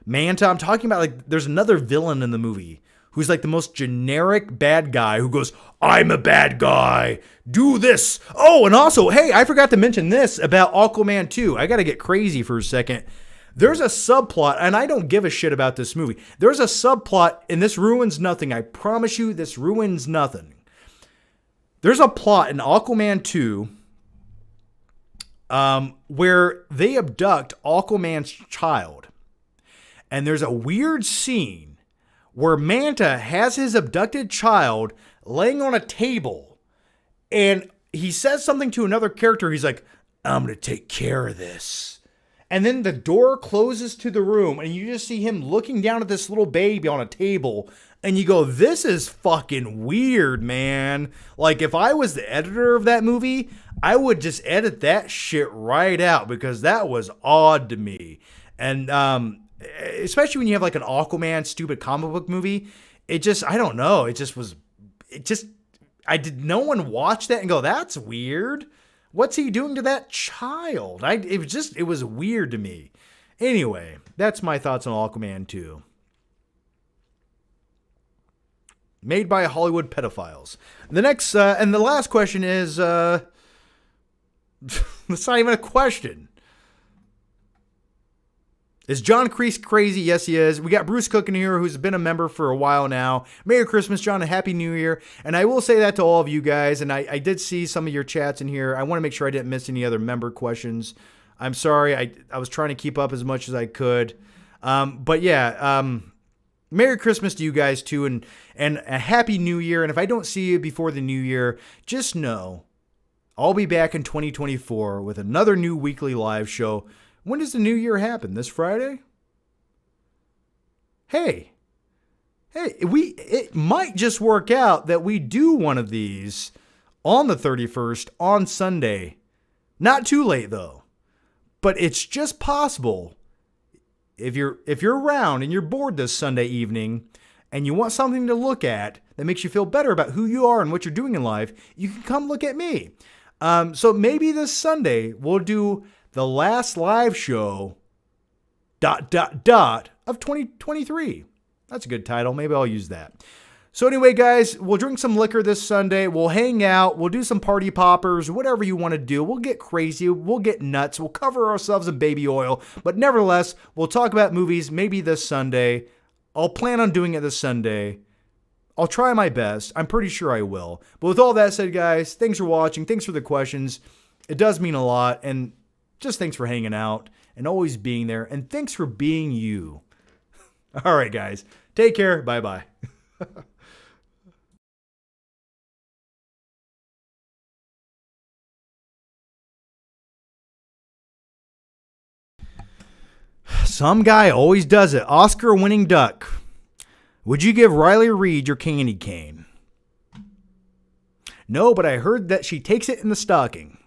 Manta. I'm talking about like there's another villain in the movie who's like the most generic bad guy who goes, I'm a bad guy. Do this. Oh, and also, hey, I forgot to mention this about Aquaman 2. I got to get crazy for a second. There's a subplot, and I don't give a shit about this movie. There's a subplot, and this ruins nothing. I promise you, this ruins nothing. There's a plot in Aquaman 2 where they abduct Aquaman's child. And there's a weird scene where Manta has his abducted child laying on a table. And he says something to another character. He's like, I'm going to take care of this. And then the door closes to the room and you just see him looking down at this little baby on a table. And you go, this is fucking weird, man. Like, if I was the editor of that movie, I would just edit that shit right out because that was odd to me. And especially when you have like an Aquaman stupid comic book movie, it just, I don't know. No one watch that and go, that's weird. What's he doing to that child? It was weird to me. Anyway, that's my thoughts on Aquaman 2. Made by Hollywood pedophiles. The next, and the last question is, that's not even a question. Is John Kreese crazy? Yes, he is. We got Bruce Cook in here, who's been a member for a while now. Merry Christmas, John, and Happy New Year. And I will say that to all of you guys, and I did see some of your chats in here. I want to make sure I didn't miss any other member questions. I'm sorry. I was trying to keep up as much as I could. But yeah, Merry Christmas to you guys, too, and a Happy New Year. And if I don't see you before the New Year, just know I'll be back in 2024 with another new weekly live show. When does the new year happen? This Friday? Hey, it might just work out that we do one of these on the 31st on Sunday. Not too late though. But it's just possible if you're around and you're bored this Sunday evening and you want something to look at that makes you feel better about who you are and what you're doing in life, you can come look at me. So maybe this Sunday we'll do the last live show, ... of 2023. That's a good title. Maybe I'll use that. So anyway, guys, we'll drink some liquor this Sunday. We'll hang out. We'll do some party poppers, whatever you want to do. We'll get crazy. We'll get nuts. We'll cover ourselves in baby oil. But nevertheless, we'll talk about movies maybe this Sunday. I'll plan on doing it this Sunday. I'll try my best. I'm pretty sure I will. But with all that said, guys, thanks for watching. Thanks for the questions. It does mean a lot. And just thanks for hanging out and always being there. And thanks for being you. All right, guys. Take care. Bye-bye. Some guy always does it. Oscar-winning duck. Would you give Riley Reid your candy cane? No, but I heard that she takes it in the stocking.